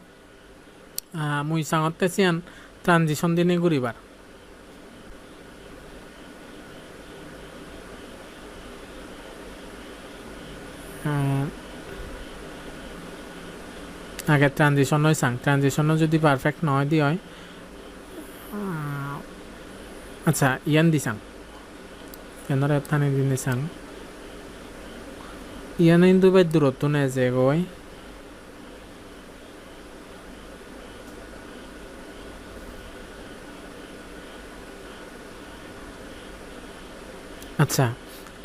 মুই সাঙরতে সিয়ান ট্রানজিশন দিনে ঘুরিবার আগে ট্রানজিশন হয় সাং ট্রানজিশনও যদি পারফেক্ট নয় দি হয় আচ্ছা ইয়ান দি সাং কেনর এথানে দিনে সাং ইয়ান কিন্তু বাই দূরত্ব নেই যে গই আচ্ছা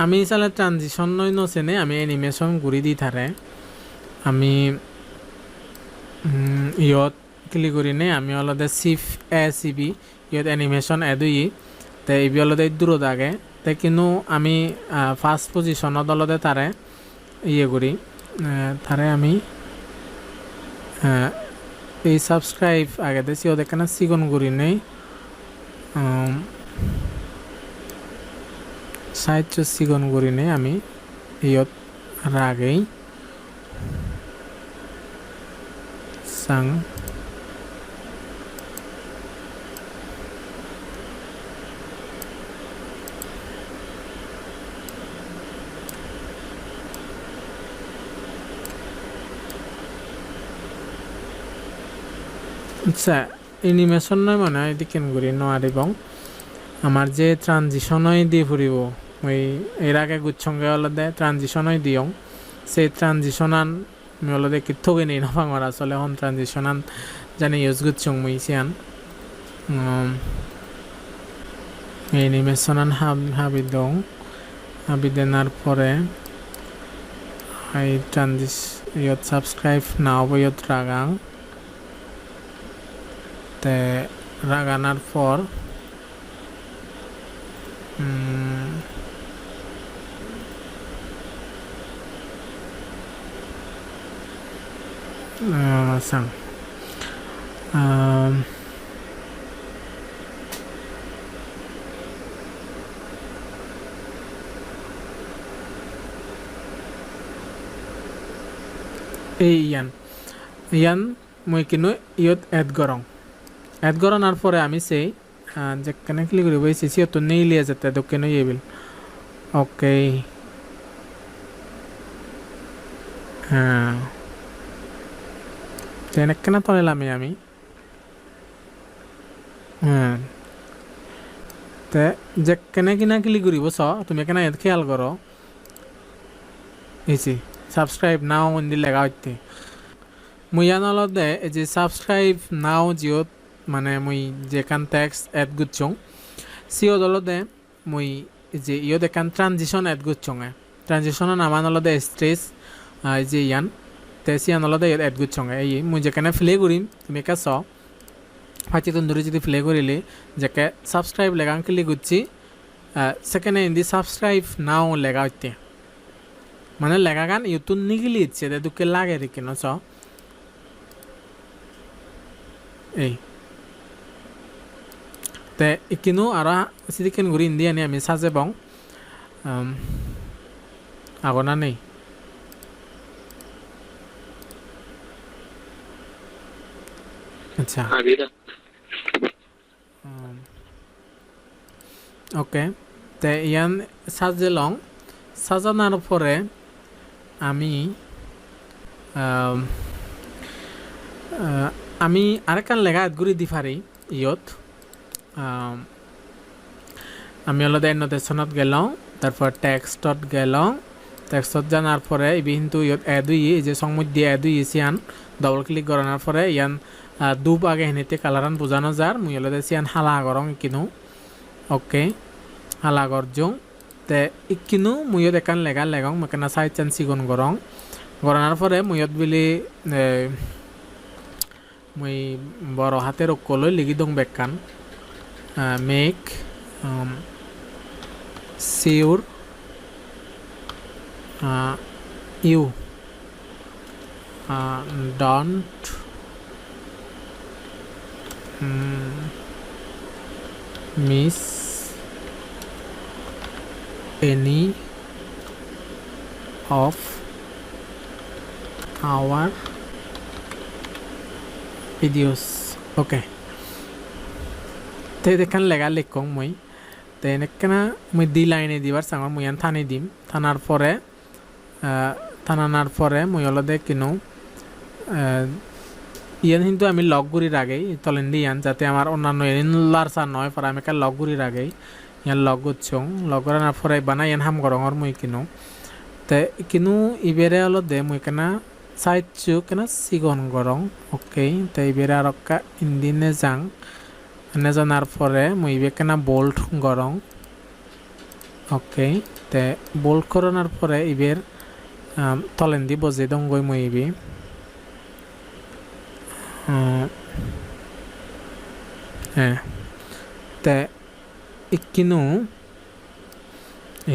আমি চালে ট্রানজিশন নয় নচেনে আমি এনিমেশন ঘুরি দি থারে আমি ইয়ত ক্লিক করি নে আমি অলদে সিফ এ সিবি ইয়ত এনিমেশন এদুই তে ইবি অলদে দূরত আগে তে কিন্তু আমি ফার্স্ট পজিশনত অলদে তারে ইয়ে করি তারে আমি এই সাবস্ক্রাইব আগে দিয়েছি ওদের কেন সিগন করি নেই সাহায্য সিগন করি নেই আমি ইয়ত আগেই সাং আচ্ছা এনিমেশন নয় মানে এটি কেন করি নোৱাৰিবং আমার যে ট্রানজিশনই দিয়ে ফুরিব ওই এর আগে গুচ্ছঙ্গে অলদে ট্রানজিশনই দিয়ং সেই ট্রানজিশনান আমি অলদে কিথকে নেই নফাং আর আসলে হন ট্রানজিশনান জানি ইউজ গুচ্ছং মুই সিয়ান এনিমেশনান হাবি দং হাবি দেনার পরে এই ইয়ত সাবস্ক্রাইব নাও ইয়ত রাগাং তে রাগানার পর sang এই ইয়ান মই কিন্তু ইয়ত এড গরঙার পরে আমি সেই যেখানে ক্লিক করি বই সিসি তো নেই লিয়ে যেতে দক্ষিণ ইয়েবিল ওকে হ্যাঁ কেন তলেলাম আমি হ্যাঁ তে যেখানে কিনা ক্লিক করিব চ তুমি কেন এত খেয়াল করো এসি সাবস্ক্রাইব নাও দি লেগা হইতে মুই আনলদে এই যে সাবস্ক্রাইব নাও জিওত মানে মুই যেখান টেক্সট এড গুচ্ছং সিও দলদে মুই যে ইয় দেখান ট্রানজিশন এড গুচ্ছং ট্রানজিশনের নামান আলাদা স্ট্রেস যে ইয়ান তে সিয়ান আলাদা এড গুচ্ছং এই মুই যেখানে প্লে করিম তুমি কে চ ফাঁচি তন্দুরি যদি প্লে করিলে যেকে সাবস্ক্রাইব লেগাং ক্লিক গুচ্ছি সেখানে ইন্দি সাবস্ক্রাইব নাও লেগা হইতে মানে লেগা গান ইউতুন নিগিলি ইচ্ছে দে দুকে লাগে রে কেন চ এই তে ইকিনো আরা সিদিকেন ঘুরি ইন্দি আনি আমি সাজে বং আগনা নেই আচ্ছা ওকে তে ইয়ান সাজে লং সাজানোর পরে আমি আমি আরেকখান লেখা ঘুরি দি পারি ইয়ত আমি অলদে এন্নোটেশনত গেলাম তারপর টেক্সটত গেলং টেক্সটত জানার পরে ইবি কিন্তু ইয়ত এড হই এই যে সং মধ্যে এড হই সিয়ান ডবল ক্লিক করানোর পরে ইয়ান দুপ আগে হেনিতে কালারান বোঝানো যার মুই হলে সিয়ান হালা গরং কিনু ওকে হালা গরজং তে ইকিনু মুইয়ত একান লেগা লেগং মেকানা সাইড চান সিগন গরং গরানোর পরে মুইয়ত বিলি মুই বড় হাতের অক্ষলৈ লিখি দং বেকান make sure you don't miss any of our videos. Okay. Te dekan lega lekong moi. Te nekana moi di line dibar sangar moi an thani dim. Thanar pore থানানার পরে মই অলদে কিনো ইয়ান কিন্তু আমি লগ গুড়ির আগেই তলেন দিয়ান যাতে আমার অন্যান্য লার সার নয় পরে আমি একটা লগ গুড়ির আগেই ইয়ান লগ গুচ্ছং লগ করানোর পরে বানা ইয়ান হাম গরঙর মই কিনো তে কিনো ইবেরে অলদে মই কেনা সাইডচু কেনা সিগন গরং ওকে তে ইবেরে আরক্কা ইন্দিনে যাং এনে জানার পরে মই ইবে কেনা বোল্ট গরং ওকে তে বোল্ট করানোর পরে ইবের তলেন দি বজে দঙ্গই মইবি হ্যাঁ তে ইকিনু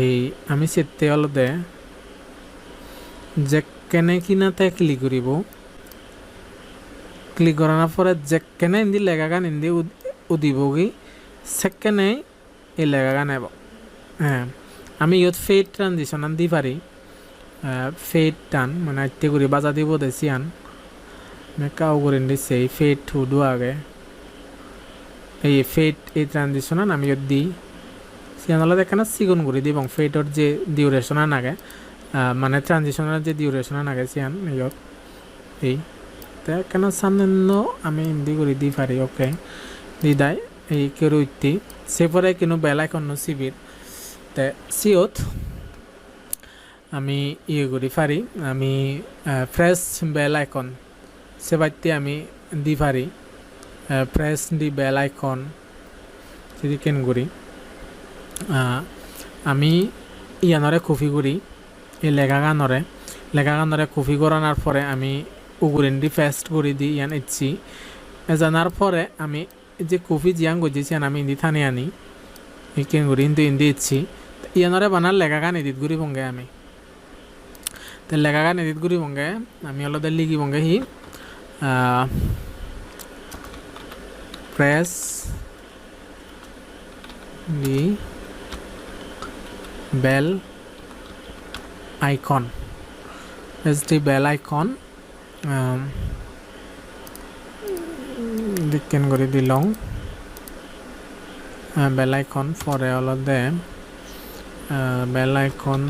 এই আমি সেতে অলদে যে কেনে কিনাতে ক্লিক করিব ক্লিক করানোর পরে যে কেনে ইন্দি লেগাগান ইন্দি উদিবগি সেকেনে এই লেগাগান এব হ্যাঁ আমি ইয়ত ফেড ট্রানজিশন দি পারি ফেড টান মানে আইতে করে বাজা দিব দেছিয়ান মেকাও করে দিছে ফেড হুদু আগে এই ফেড এই ট্রানজিশন আমি দি সিয়ানলা দেখেন সিগুন করে দিব এবং ফেডর যে ডিউরেশন আগে মানে ট্রানজিশনের যে ডিউরেশন আগে সিয়ান ইয়ত এই তে কেন সামনে আমি হিন্দি করে দি পারি ওকে দি দাই এই কেউ উঠতি সেপরে কিন্তু বেলা কোনো সিবির তে সিওত আমি ইয়ে করি পারি আমি ফ্রেশ বেল আইকন সেবাইতে আমি দি পারি প্রেস দি বেল আইকন যদি কেন করি আমি ইয়ানরে কপি করি এই লেখাগানরে কপি করানোর পরে আমি উগুরেন দি পেস্ট করে দি ইয়ান ইচ্ছি জানার পরে আমি যে কপি জিয়ান গজিছি আমি ইন্দি থানি আনি কেন করি কিন্তু ইন্দি ইচ্ছি ইয়ানরে বানার লেখাগান এডিট করি বঙ্গে আমি তো লেখাগান এডিট করি বঙ্গে আমি অলদে লিখি বঙ্গে হি press the bell icon press the bell icon দিকেন করে দিলং বেল আইকন পরে অলদে bell icon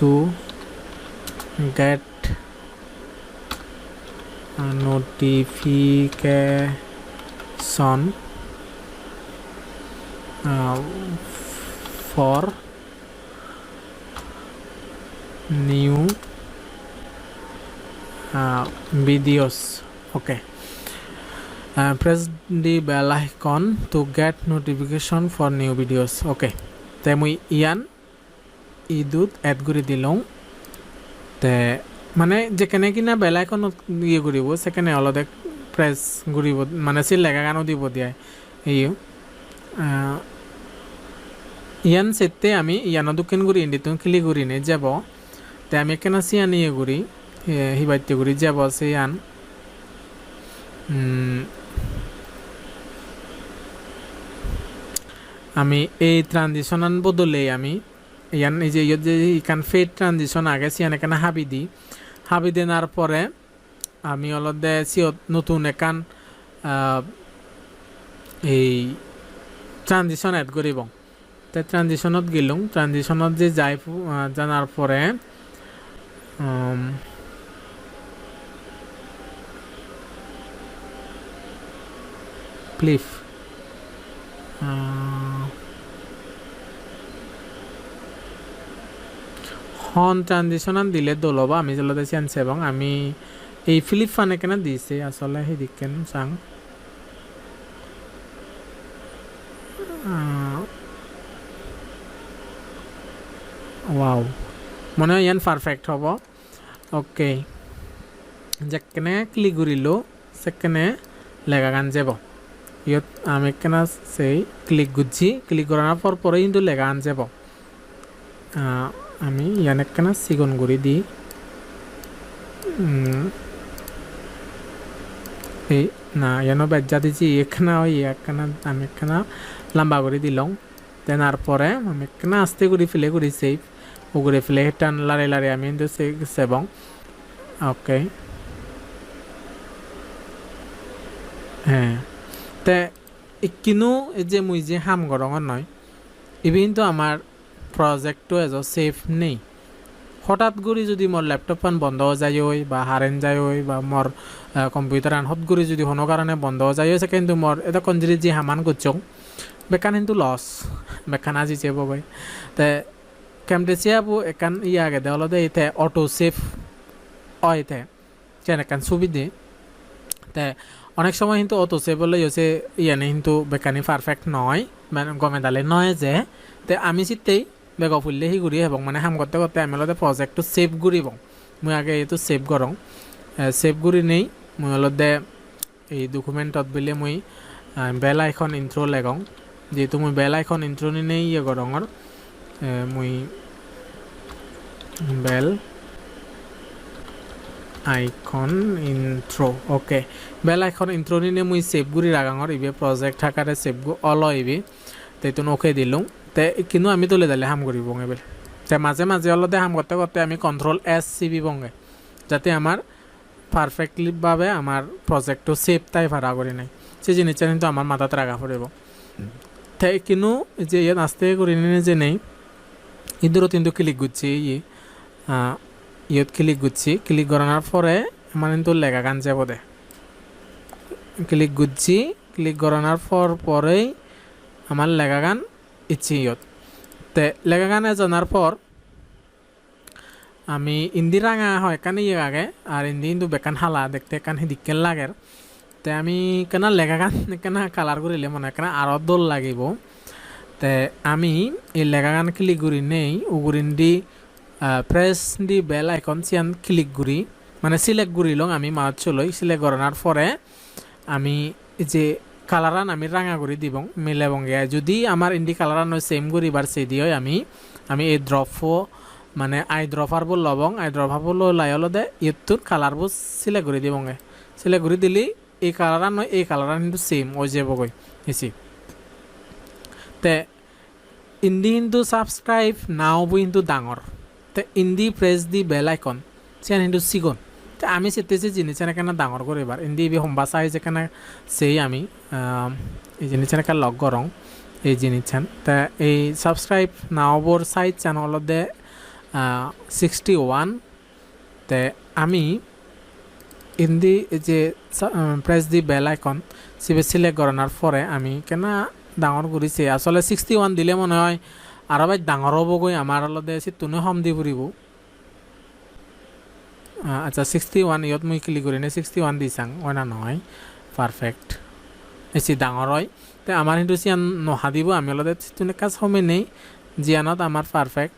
to get notification for new videos. Okay. Press the bell icon to get notification for new videos. Okay. তাই মই ইয়ান ইদুত এড করে দিলং তে মানে যেখানে কিনা বেল আইকন ইয়ে করিব সেখানে অলদে প্রেস করিব মানে সে লেখাগানও দিব দিয়ায় এই ইয়ান সেতে আমি ইয়ানো দোকান করি ইন্ডিতুন ক্লিক করি নে যাব তে আমি কেন সিয়ান ইয়ে করি হিবাইতে করি যাব সে ইয়ান আমি এই ট্রানজিশন বদলে আমি ইয়ান এই যে ইকান ফেড ট্রানজিশন আগে সিয়ান এখানে হাবি দেনার পরে আমি অলদে সিয়ত নতুন একান এই ট্রানজিশন এড করিব তো ট্রানজিশনত গেলুম ট্রানজিশনত যে যাই জানার পরে প্লিজ হন ট্রানজিশনাল দিলে দলবা আমি জলতে চেঞ্জ এবং আমি এই ফিলিপ ফানে কেন দিছে আসলে সেদিকেন চাং ওয়াও মনে হয় ইয়ান পারফেক্ট হব ওকে যেখানে ক্লিক করিলো সেখানে লেখা গান যাব ইয়ত আমি কেন সেই ক্লিক করছি ক্লিক করার পরে কিন্তু লেখা আন যাব আমি ইয়ানে কেন সিগন করে দিই এই না ইয়ানো বেজা দিচ্ছি এখানে ওই একখানা আমি একখানা লম্বা করে দিলাম দেনার পরে আমি একখানা আস্তে করে ফেলে করি সেভ ও করে ফেলে টান লারে লারে আমি কিন্তু সেবং ওকে হ্যাঁ তে কিনো এই যে মুই যে হাম গরঙর নয় ইভি কিন্তু আমার প্রজেক্টটো এজ সেফ নেই হঠাৎ করে যদি মোর ল্যাপটপ বন্ধ যায় বা হারেন যায় বা মোর কম্পিউটার হঠাৎ করে যদি কোনো কারণে বন্ধ যায় সে কিন্তু মোর এটা কঞ্জিরি যে হামান করছং বেকান কিন্তু লস বেকান আজি চেব গই তে কেমতে চেয়াবো একান আগে দেওয়াল দে এতে অটো সেফ এতে কেন একান সুবিধে তে অনেক সময় কিন্তু অটো সেভ হলে হচ্ছে ইয়ানে কিন্তু বেকানি পারফেক্ট নয় মানে গমে দালে নয় যে তে আমি চিত্তেই বেগ ফুললে সি ঘূৰি এবং মানে কাম করতে করতে আমি অলপ প্রজেক্টটো সেভ কৰিব মই আগে এইটো সেভ করং সেভ কৰি নেই মই অলপ দে এই ডকুমেন্টত বলে মই বেল আইকন ইন্ট্রো লেগং যেহেতু মই বেল আইকন ইন্ট্রো নি নেই করঙর মই বেল আইকন ইন্ট্রো ওকে বেল আইকন ইন্ট্রো নি মই সেভ কৰি রাগাঙর ইবে প্রজেক্ট থাকারে সেভ অল ইবি তেতুন ওকে দিলুং তে কিন্তু আমি তুলে দিলে হাম করিব এবার তে মাঝে মাঝে অলদে হাম করতে করতে আমি কন্ট্রোল এস সিবি বঙ্গে যাতে আমার পারফেক্টলিভাবে আমার প্রজেক্টটো সেভ তাই ভাড়া করি নাই সেই জিনিসটা কিন্তু আমার মাথাতে রাখা পড়ব তে কিন্তু যে ইয়াত আস্তে করি নিয়ে যে নেই ইদুরও কিন্তু ক্লিক করছি ইয়ত ক্লিক করছি ক্লিক করানোর পরে আমার কিন্তু লেখা গান যাব দে ক্লিক করছি ক্লিক করানোর পরেই আমার লেখা গান ইচ্ছি ইয়ত তে লেখা গানে জানার পর আমি ইন্দি রাঙা হয় কানে আগে আর ইন্দি কিন্তু বেকান হালা দেখতে কান দিকেন লাগে তে আমি কেনা লেখা গান কেনা কালার করিলে মনে কেনা আরও দোল লাগিব তে আমি এই লেখা গান ক্লিক করি নেই উগুরিন দি প্রেস দি বেল আইকন সিয়ান ক্লিক করি মানে সিলেক্ট করি লং আমি মাউস চলই সিলেক্ট করানোর পরে আমি যে কালারান আমি রাঙা করে দিব মিলে বঙ্গে যদি আমার ইন্ডি কালারান সেম করি বার সেই দিয়ে আমি এই ড্রপও মানে I dropper ball লবং I dropper ball line they ইতুর colour বো সিলেক্ট করে দিবঙ্গে সিলেক্ট করে দিলি এই কালারান এই কালারান কিন্তু সেম ওই যাবগৈ এসি তে ইন্ডি কিন্তু সাবস্ক্রাইব নাও বই কিন্তু ডাঙর তে ইন্ডি প্রেস দি বেল আইকন সেন কিন্তু সিগন তে আমি সেতেছি জিনিস কেনা ডাঙর করে এবার ইন্ডি বি সম্বা চাই যেখানে সেই আমি এই জিনিস একা লগ করং এই জিনিস তা এই সাবস্ক্রাইব নাওবর সাইজ চ্যানেল দে 61 তে আমি ইন্দি যে প্রেস দি বেল আইকন সিবে সিলেক্ট করানোর পরে আমি কেনা ডাঙর করেছি আসলে 61 দিলে মনে হয় আরো ভাই ডাঙর হবগৈ আমার অলদে সিটুনে হম দি ফুরিব আচ্ছা 61 ইয়ত মই ক্লিক করি 61 দি চাং হয় না নহয় পারফেক্ট এসি ডাঙর হয় তো আমার কিন্তু সিয়ান নহা দিব আমি অলদে সিটুনে কাজ হমে নেই জিয়ানত আমার পারফেক্ট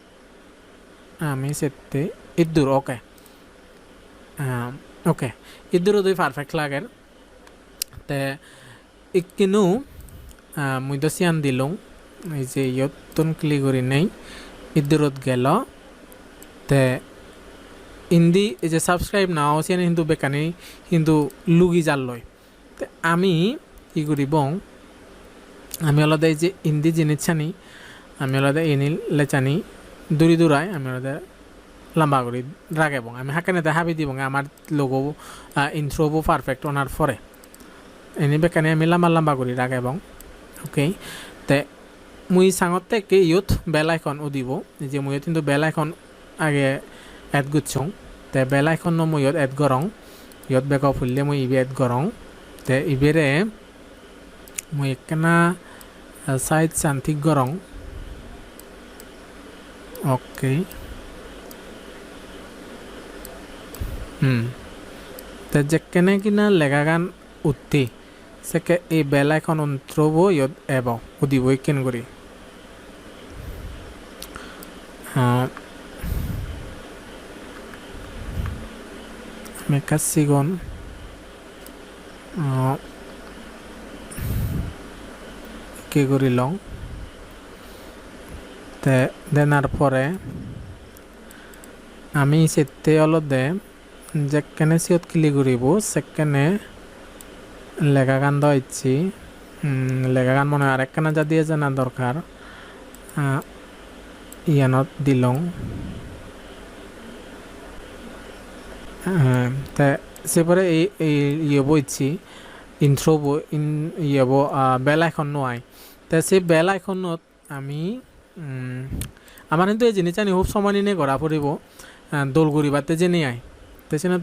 আমি সেতে ইদুর ওকে ওকে ইদুর দুই পারফেক্ট লাগে তে ইকিনু মুই তো সিয়ান দিলুম এই যে ইয়তুন ক্লিক করি নেই ইদুরত গেল তে ইন্দি এই যে সাবস্ক্রাইব নাও সিয়ান কিন্তু বেকানি কিন্তু লুগি জাল লয় তে আমি কি করিব আমি আলাদা এই যে ইন্দি জিনিস চানি আমি আলাদা এনিলে চানি দূরি দূরায় আমি আলাদা লম্বা করি রাখেব আমি হাকানে হাবি দিব আমার লোগো ইন্ট্রোবো পারফেক্ট ওনার পরে এনে বেকানি আমি লম্বা লম্বা করি রাখেব ওকে তে মুই সাঙত থেকে ইয়ত বেল আইকন ও দিব যে মুই কিন্তু বেল আইকন আগে এড গুছং তে বেল আইকন মুই ইয়ত এড করং ইয়ত বেক ফুললে মুই ইবে এড করং তে ইবেরে মুই একখানা সাইড শান্তি করং ওকে তে যেকেনে কিনা লেগাগান উঠি সেকে এই বেল আইকন অন্ত্রব ইয়ত এব উদিব ইকেন করি মেকা সিগন কি করি লং তে দেনার পরে আমি সেতে অলদে যেখানে সিয়ত ক্লিক করিব সেখানে লেখা গান দিচ্ছি লেখা গান মনে হয় আরেকখানা যা দিয়ে জানা দরকার ইয়ানত দিলং তে সেপরে এই ইয়ে বইছি ইন্ট্রো ইয়ে বেল আইকন নয় তে সেই বেল আইকনত আমি আমার কিন্তু এই জিনিস জানি খুব সময় নিয়ে করা পড়ব দোল ঘুরিবাতে যে নিয়ে আয়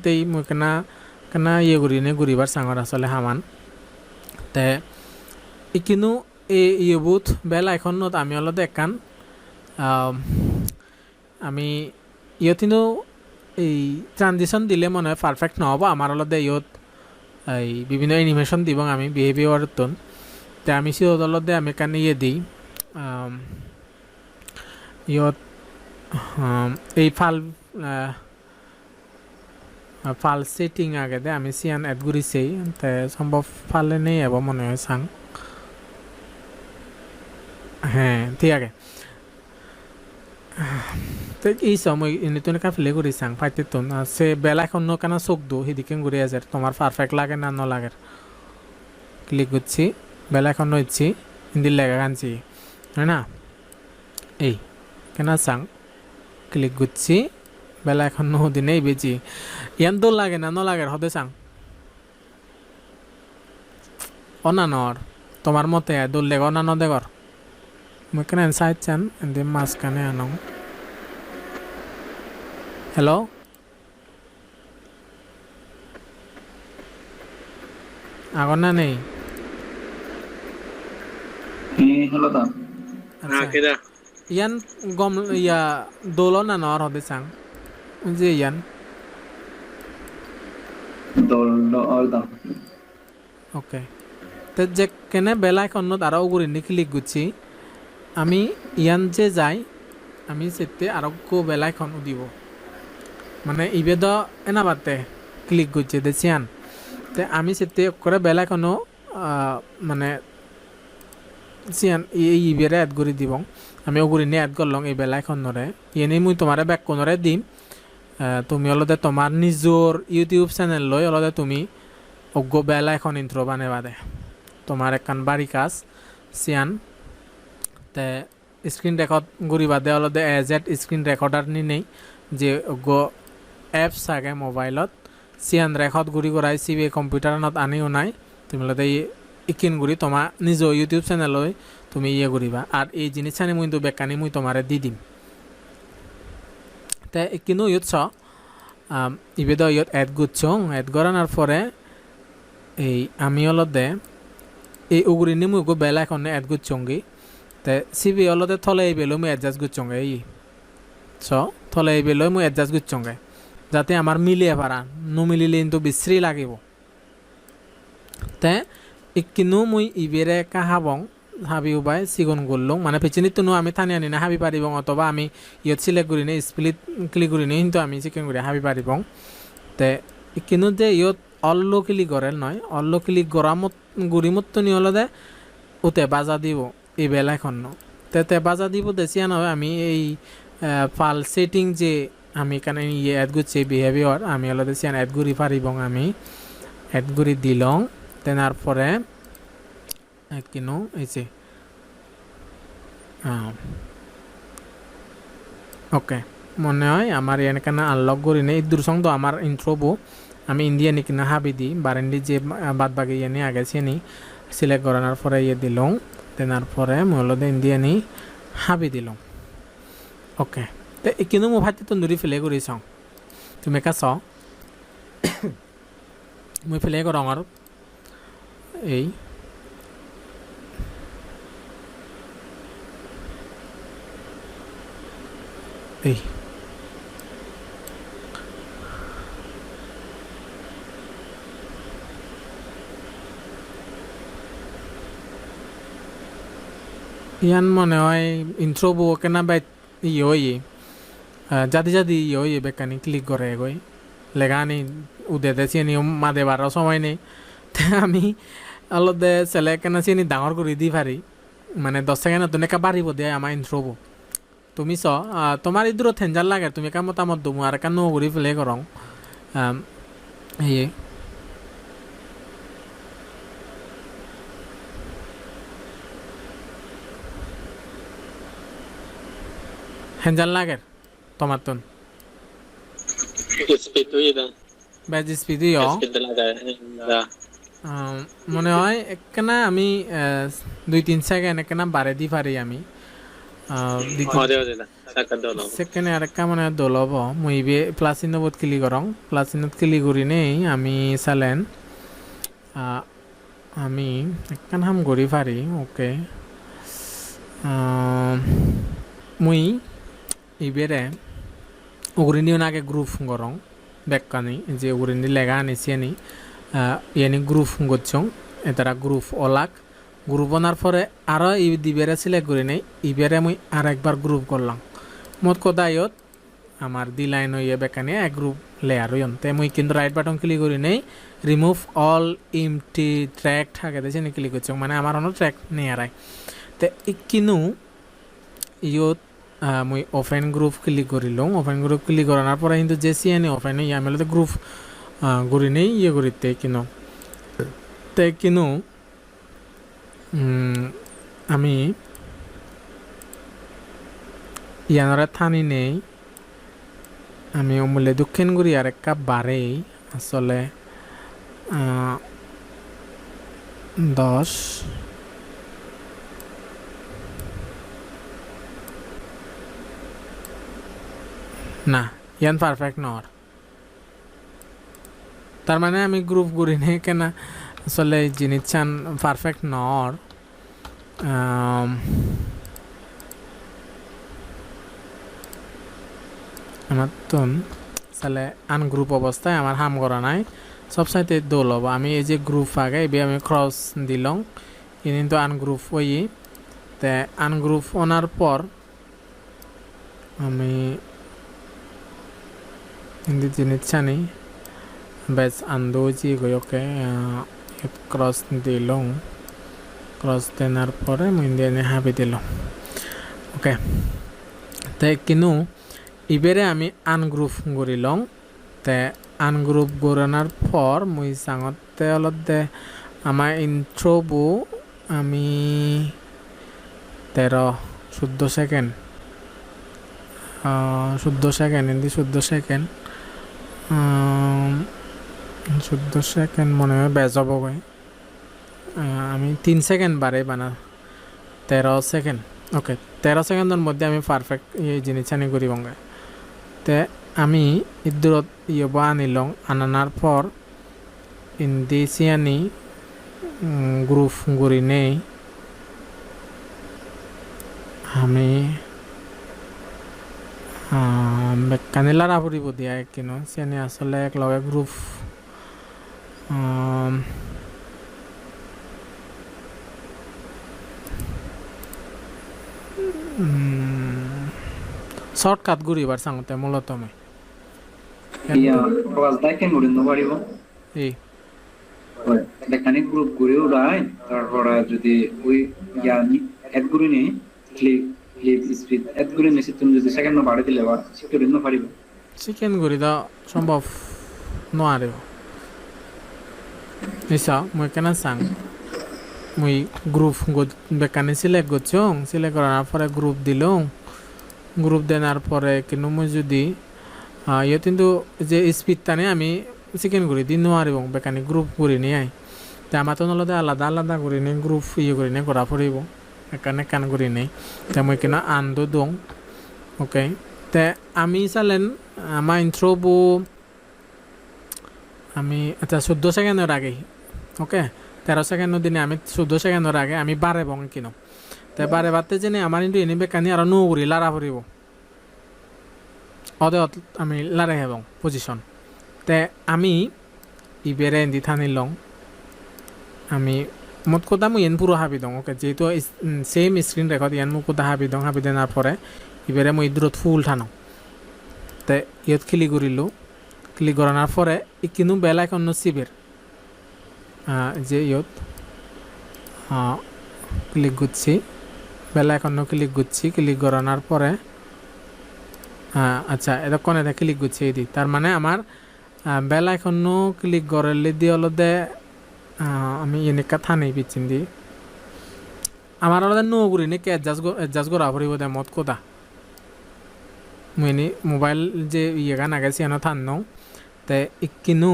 তেই মই কেনা ইয়ে ঘুরিনে ঘুরিবার সাঙর আসলে হামান তে কিন্তু এই ইয়েবুথ বেল আইকনত আমি অলপ একান আমি ইয়ত কিন্তু এই ট্রানজিশন দিলে মনে হয় পারফেক্ট নহব আমার অলপ ইয়ত এই বিভিন্ন এনিমেশন দিব আমি বিহেভিয়ার তন তে আমি সিয়ত অলপ আমি কানে ইয়ে দিই ইয়ত এই ফাল সেটিং আগে দে আমি সিয়ান এড করেছি তে সম্ভব ফালে নেই এব মনে হয় সাং হ্যাঁ ঠিক আছে তো এই সময় এনে তুমি কাফলে করি সাং ফাইতে তো সে বেলা এখন কেন চোখ দো সেদিকে ঘুরে আছে তোমার পারফেক্ট লাগে না লাগে ক্লিক করছি বেলা এখন হচ্ছি হিন্দির লেখা কানছি হয় না এই কেন সাং ক্লিক করছি বেলা এখন নদিন এই বেজি ইয়ান দোল লাগে না লাগে হদে চাং অনানর তোমার মতে দোল দেখ অনান দেগর মই কেন সাইড চান এনে মাঝখানে আনং হ্যালো আগর না নেই হ্যালো দা আচ্ছা ইয়ান গম ইয়া দোল না নর হদে চাং যে ইয়ান দা ওকে তো যে কেনে বেলা এখনত আরো উগুরিনি ক্লিক করছি আমি ইয়ান যে যাই আমি সেতে আরোগ্য বেলা এখন দিব মানে ইবেদ এনা বাতে ক্লিক করছে দেছিয়ান তে আমি সেতে করে বেলা এখনো মানে সিয়ান এই ইবেরে এড করে দিব আমি ওগুরিনি এড করলং এই বেলা এখনরে ইয়ে মুই তোমারে ব্যাক কোনরে দিম তুমি অলদে তোমার নিজর ইউটিউব চ্যানেল লই অলদে তুমি অজ্ঞ বেলা এখন ইন্ট্রো বাদে তোমার একখান বাড়ি কাজ সিয়ান তে স্ক্রিন রেকর্ড ঘুরি বাদে অলদে এজেড স্ক্রিন রেকর্ডার নি নেই যে অজ্ঞ এপস আগে মোবাইলত সিয়ান রেকর্ড ঘুরি করাই সিবি কম্পিউটারনত আনিও নাই তুমি অলদে ইকিন ঘুরি তোমার নিজ ইউটিউব চ্যানেল লই তুমি ইয়ে ঘুরিবা আর এই জিনিস আনি মুই বেকানি মুই তোমারে দি দিম তে কিন্তু ইয়ত চ ইবেদ ইয়ত এড গুচ্ছং এড করানোর পরে এই আমি অলদে এই উগুরিনি মুই বেলা এখন এড গুচ্ছঙ্গি তে সিবি অলদে থলে এই বেলো মুই এডজাস্ট গুচ্ছঙ্গে এই চ থলে এই বেলো মুই এডজাস্ট গুচ্ছঙ্গে যাতে আমার মিলিয়ে পারা নমিলিলে কিন্তু বিশ্রী লাগিব তে কিন্তু মুই ইবেরে কাহাবং হাবি উবাই সিগন গললং মানে পেছনিত নো আমি থানি আনি না হাবি পারিবং অথবা আমি ইয়ত সিলেক্ট করি নে স্প্লিট ক্লিক করি নে কিন্তু আমি চিকেন করি হাবি পারিবং তে কিন্তু যে ইয়ত অল্লো ক্লিক করেল নয় অল্লো ক্লিক গরামত গুড়িমত নি হলদে ওতে বাজা দিব এই বেলা এখন তে বাজা দিব দেশিয়া নয় আমি এই ফাল সেটিং যে আমি এখানে ইয়ে এড করছি বিহেভিয়ার আমি হলদে সিয়ান এড করি পারিবং আমি এড করি দিলং তেনার পরে কিনো এই ওকে মনে হয় আমার এখানে আনলক করি নেই দূর সঙ্গ তো আমার ইন্ট্রোবো আমি ইন্ডিয়া নি কিনা হাবি দিই বারেন্ডি যে বাদ বাকি ইয়ে নিয়ে আগে নি সিলেক্ট করানোর পরে ইয়ে দিলং তেনার পরে মূলত ইন্ডিয়া নি হাবি দিলং ওকে তো কিন্তু মো ভাইতে তন্দুরি ফেলে করি চাও তুমি কা চাও মই ফেলে করং আর এই এই ইয়ান মনে হয় ইন্ট্রো বো কেনা বাই ইয়ে হয়ে জাতি জাতি ইয়ে হয়ে বেকানি ক্লিক করে গই লেগানি উদে দে চিনি মাদে বারো সময় নেই তে আমি অলদে ছেলে কেনা চিনি ডাঙর করে দি পারি মানে 10 সেকেন্ড তুমি কা বাড়িব দিয়ে আমার ইন্ট্রো বো তুমি চ তোমার ইদুর থেঞ্জার লাগে তুমি কা মতামত দুমু আর কা নো ঘুরি ফেলে করং ইয়ে হেঞ্জার লাগে তোমার তুন স্পিড তুই দা ব্যাজ স্পিড ইয় স্পিড লাগা দা মনে হয় একখানা আমি 2-3 সেকেন্ড একখানা বাড়ে দি পারি আমি হদে হদে দা সাকা দলো সেকেন্ড আরেকটা মনে হয় দলব মুই বে প্লাস ইনবত ক্লিক করং প্লাস ইনত ক্লিক করি নেই আমি চালেন আমি একখান হাম করি পারি ওকে মুই ইবেরে উগরিনিও নাগে গ্রুপ করং বেকানি যে উগরিনি লেগা আনিছি আনি ইয়ানি গ্রুপ করছং এতারা গ্রুপ অলাক গ্রুপ আনার পরে আরও ই দিবেরে সিলেক্ট করি নেই ইবেরে মুই আর একবার গ্রুপ করলাম মোট কথা ইয়ত আমার দি লাইন হইয়ে বেকানি এক গ্রুপ লেয়ার হইন তে মুই কিন্তু রাইট বাটন ক্লিক করি নেই রিমুভ অল এমটি ট্র্যাক থাকে দেছে নি ক্লিক করছং মানে আমার অন্য ট্র্যাক নেই আরাই তে কিনু ইয়ত মুই ওপেন গ্রুপ ক্লিক করিলাম ওপেন গ্রুপ ক্লিক করানোর পরে কিন্তু যে সিএনি ওপেন হয়ে আমি গ্রুপ করি নেই ইয়ে করিতে কিনো তে কিনো আমি ইয়ানরে থানি নেই আমি অমূল্যে দক্ষিণ গুড়ি আর একটা বারেই আসলে 10 না ইয়ান পারফেক্ট নর তার মানে আমি গ্রুপ করি নেই কেনা আসলে জিনিস চান পারফেক্ট নর আমার তো আসলে আনগ্রুপ অবস্থায় আমার হাম করা নাই সব সাইতে দোল হবো আমি এই যে গ্রুপ আগে এবার আমি ক্রস দিলাম কিন্তু আনগ্রুপ ওই তে আনগ্রুপ ওনার পর আমি হিন্দি জিনিস জানি বেশ আন্দোজি গয়কে ক্রস দিলাম ক্রস দেওয়ার পরে মুই দিয়ে হাবি দিলাম ওকে তাই কিন্তু ইবেরে আমি আনগ্রুপ গড়িলং তে আনগ্রুপ গড়ানোর পর মুই চাঙতে অলপ দে আমার ইন্ট্রোবো আমি 13-14 second 14 second Hindi 14 second 14 second মনে হয় বেজ হব গই আমি 3 সেকেন্ড বাড়ে বানা 13 সেকেন্ড ওকে 13 সেকেন্ডের মধ্যে আমি পারফেক্ট এই জিনিস আনি করিব তে আমি ইদুরত ইয়ব আনিলং আনার পর ইন্দিসি আনি গ্রুপ গড়ি নেই আমি বেকানিলার আপরিব দিয়া কিনো সেনে আসলে এক লগে গ্রুপ শর্টকাট গুড়ি এবার সাংতে মূলত আমি ইয়া ক্লাস দেখেন গুড়িন পারিব এই মেকানিক গ্রুপ ঘুরে উড়াই তারপরে যদি ওই ইয়া এড গুড়ি নেই ক্লিক ক্লিক স্পিড এড গুড়ি নিছি তুমি যদি সেকেন্ড বাড়ি দিলে বা গুড়িন পারিব চিকেন গুড়ি দা সম্ভব নোয়ারে নিসা মই কেনা সাং মই গ্রুপ বেকানি সিলেক্ট করছং সিলেক্ট করার পরে গ্রুপ দিলং গ্রুপ দেওয়ার পরে কিন্তু মই যদি ইয়ে কিন্তু যে স্পিড টানে আমি চিকেন গুড়ি দিন নোয়ারিব বেকানি গ্রুপ গুড়ি নিয়ে আই তে আমার তো নলদে আলাদা আলাদা করে নিয়ে গ্রুপ ইয়ে করে নিয়ে করা পড়িব এখানে কান করে নেই তে মই কিনা আন্দো দং ওকে তে আমি চালেন আমার ইন্ট্রোবো আমি আচ্ছা 14 সেকেন্ডের আগে ওকে 13 সেকেন্ডের দিনে আমি 14 সেকেন্ডের আগে আমি বারে বং কিনো তে বারে বাতে জেনে আমার কিন্তু এনে বেকানি আর নো উড়ি লারা পড়িব অদে আমি লারে হেবং পজিশন তে আমি ইবেরে এন্দি থানি লং আমি মোট কথা মই ইয়ান পুরো হাবি দং ওকে যেহেতু সেম স্ক্রিন রেকর্ড ইয়ান মোক কথা হাবি দেনার পরে এবারে মই দূরত ফুল টানো তে ইয়ত ক্লিক করিলো ক্লিক করানোর পরে কিন্তু বেলা এখন সিবের যে ইয়ত ক্লিক করছি বেলা এখন ক্লিক করছি ক্লিক করানোর পরে আচ্ছা এতক্ষণ এটা ক্লিক করছি এই তার মানে আমার বেলা এখন ক্লিক করলে দিয়ে হলো দে আমি এনেকা থানেই পিছিন দি আমার আলাদা নো করি নাকি অ্যাডজাস্ট করা পড়িব দে মত কথা মুই মোবাইল যে ইয়েগা নাগাইছি এনে থান নও তে কিনু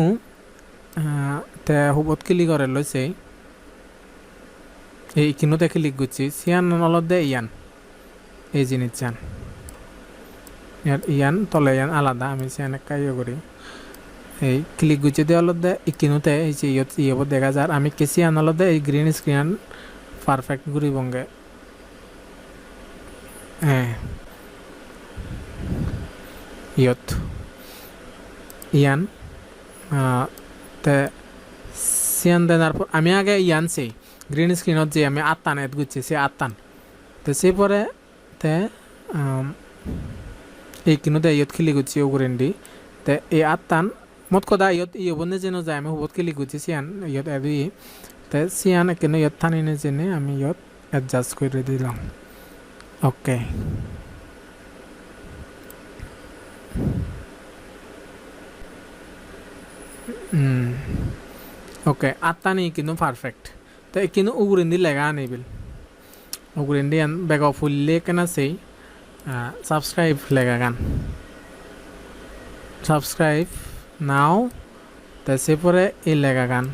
তে হুবত ক্লিক করে লইছে এই কিনুতে ক্লিক করছি সিয়ান অলপ দে ইয়ান এই জিনিস চান ইয়ান তলে ইয়ান আলাদা আমি সিয়ান একটা ইয়ে করি এই ক্লিক গুছে দিয়ে অলপ দে কিনুতে এই যে ইয়ে দেখা যায় আমি কেসি আনলো দে এই গ্রিন স্ক্রিন পারফেক্ট ঘুরি বঙ্গে হ্যাঁ ইয়ত ইয়ান তে সিয়ান দেনার পর আমি আগে ইয়ান সেই গ্রিন স্ক্রিনত যে আমি আত্তান এত গুছি সে আত্তান তো সে পরে তে এই কিনুতে ইয়ত খিলি গুছি ও গ্রিন দি তে এই আত্তান মত কথা ইয়ত ইয়ে বনে যেন যায় আমি হুবত খিলি গুছি সিয়ান ইয়ত এদি তে সিয়ান কিন্তু ইয়ত থানি নে জেনে আমি ইয়ত অ্যাডজাস্ট করে দিলাম ওকে ওকে আত্তানি কিন্তু পারফেক্ট তো কিন্তু উগুরিন্দি লেগা আনিবিল উগুরিন্দি বেগ ফুললে কেনা সেই সাবস্ক্রাইব লেগা গান সাবস্ক্রাইব নাও তো সে পরে এই লেগা গান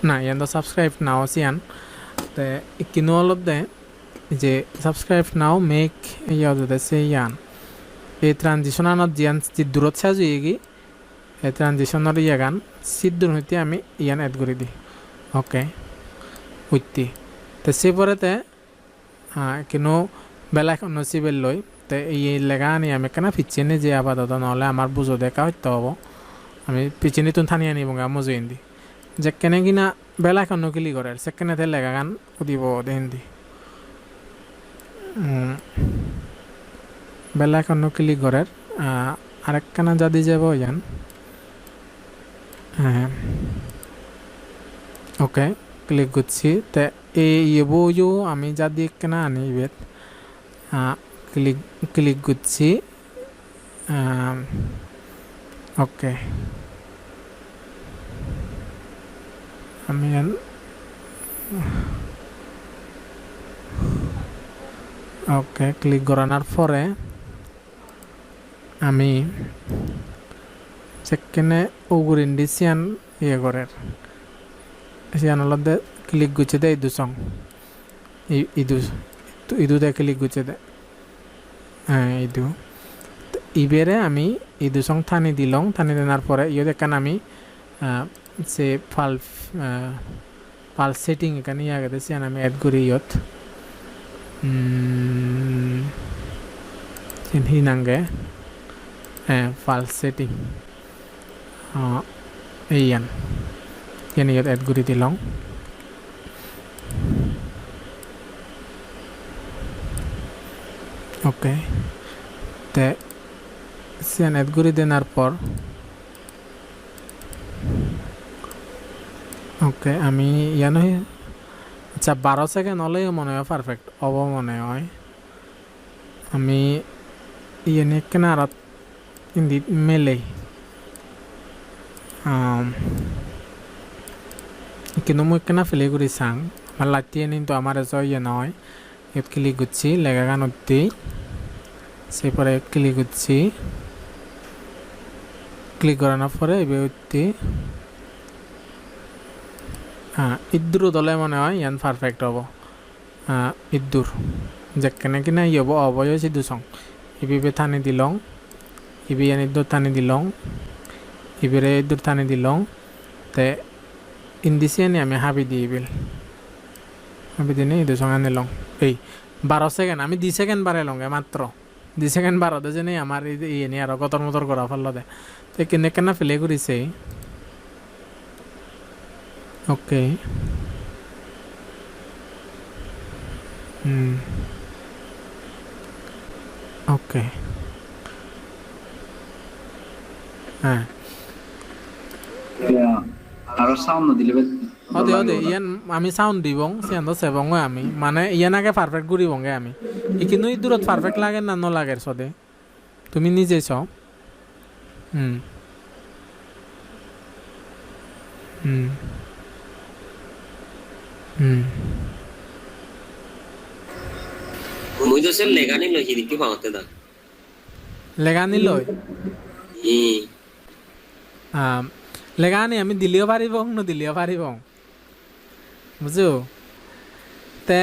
না ইয়ান তো সাবস্ক্রাইব নাও সিয়ান তো কিন্তু অলপ দে যে সাবস্ক্রাইব নাও মেক ইয়া দে সে ইয়ান এই ট্রানজিশন আনত জিয়ান যে দূরত সাজুয়ে গি এই ট্রানজিশনের ইয়া গান সিদ্ধুর হইতে আমি ইয়ান এড করে দিই ওকে উঠতি তো সে পরেতে কিন্তু বেলা এখন নসিবেল লই তো এই লেগা আনি আমি কেন পিছিয়ে যে আপাতত নহলে আমার বুঝো দেখা হইতে হব আমি পিছিয়ে তুন থানি আনিব মজু হিন্দি যে কেনে কিনা বেলা এখন নকিলি করে সেকেন্ডে লেগা গান উঠিব দে হিন্দি বেলা এখন নকিলি করে আরেকখানা যদি যাব ইয়ান হ্যাঁ ওকে ক্লিক করছি তো এই বইও আমি যা দিয়ে কেনা আনি ইবেত ক্লিক করছি ওকে আমি ওকে ক্লিক করানোর পরে আমি সেখানে ওগুরিন্ডি সিয়ান ইয়ে করে সিয়ান অলপ ক্লিক গুছে দে ইদু সং ইদুতে ক্লিক গুছে দে হ্যাঁ ইদু ইবেরে আমি ইদু সং থানি দিলং থানি দেনার পরে ইয়ে দেখান আমি সে পাল সেটিং এখানে ইয়ে আগে সিয়ান আমি অ্যাড করি ইয়ত হিনাঙ্গে হ্যাঁ পাল সেটিং ইয়ান ইয়াত এড কৰি দিলং ওকে তে সিয়ান এড কৰি দেনার পর ওকে আমি ইয়ান আচ্ছা 12 সেকেন্ড হলেই মনে হয় পারফেক্ট হব মনে হয় আমি ইয়ানে কেনারত হিন্দি মেলেই কিন্তু মই কেনা ফেলে কৰি চাং আমার লাটিয়ে কিন্তু আমার এজ ইয়ে নয় ইয়াত ক্লিক করছি লেগা গান উঠি সেপরে ক্লিক করছি ক্লিক করানোর পরে এবার উঠতি ইদ্দুর দলে মনে হয় ইয়ান পারফেক্ট হব ইদ্দুর যেখানে কিনা ই হব অবয় সিদ্ধু সং ইবিবে থানি দিলং ইবি ইয়ান ইদ্দুর থানি দিলং ইবেরে ইদ্দুর থানি দিলং তে ইন্দিসিয়ানি আমি হাবি দিয়ে বিল হাবি দিনে ইদু সঙ্গে নিলং এই 12 সেকেন্ড আমি 2 সেকেন্ড বাড়াই লঙ্গে মাত্র 2 সেকেন্ড বাড়াতে যে নেই আমার ইয়ে নিয়ে আরো কতর মতর করা ফেললো দে তো কেনে কেনা ফেলে করিছে ওকে ওকে হ্যাঁ আর সাউন্ড দিলে অদে ইয়ান আমি সাউন্ড দিবং সিয়ান তো সেবং আমি মানে ইয়ান আগে পারফেক্ট ঘুরিবঙ্গে আমি কিন্তু এই দূরত পারফেক্ট লাগে না লাগে সদে তুমি নিজে চাও হুম হুম হুম মুই তো সে লেগানি লই হিদিকে পাওতে দা লেগানি লই লেগানি আমি দিলেও পারিবং নদিলেও পারিবং বুঝো তে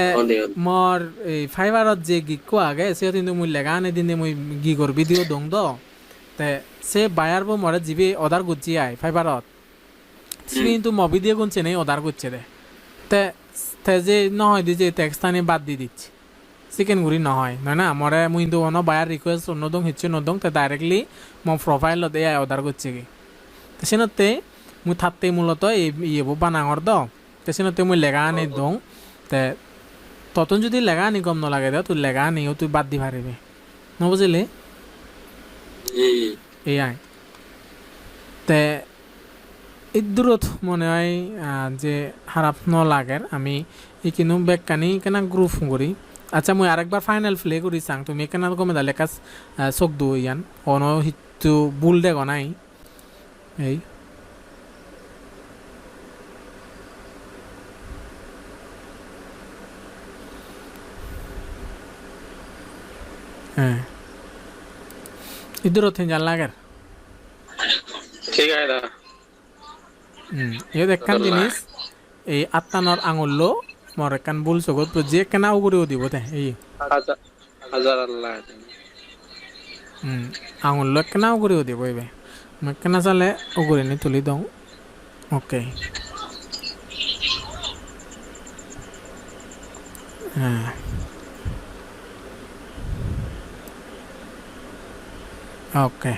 মোর এই ফাইবারত যে গিগ কো আগে সে কিন্তু মুই লেগানি দিনে মুই গিগর ভিডিও দং দ তে সে বায়ারবো মরে জিবি অর্ডার গুজি আই ফাইবারত সে কিন্তু মবি দিয়ে গুনছে নেই অর্ডার করছে রে তে তে যে নহয় দি যে টেক্সটানি বাদ দি দিচ্ছে চিকেন গুড়ি নহয় নহয় না মরে মুই কিন্তু অন বায়ার রিকোয়েস্ট নদং হিচ্ছে নদং তে ডাইরেক্টলি মো প্রোফাইলত এ অর্ডার করছে কি তে সেনতে মুই থাকতে মূলত এই ইয়েবো বানাঙর দ তে সেনতে মুই লেগা আনি দং তে ততন যদি লেগা আনি গম নলাগে দে তুই লেগা আনিও তুই বাদ দি পারিবি নবুঝিলি এআই তে ইদুরত মনে হয় যে খারাপ নলাগের আমি ইকিনু বেকানি কেনা গ্রুপ করি আচ্ছা মুই আরেকবার ফাইনাল প্লে করি চাং তুমি কেনা কমে দালে কাজ চোখ দু ইয়ান অন হিটু বুল দে গনাই এই হ্যাঁ ইদুরত জান লাগের ঠিক আছে দা এই দেখান জিনিস এই আত্মানর আঙুল্লো মর একান বুল চগত যে কেনা উগুরিও দিব তে এই হাজার আল্লাহ আঙুল্লো কেনা উগুরিও দিব এবে মই কেনা চালে উগুরি নি তুলি দওঁ ওকে হ্যাঁ ওকে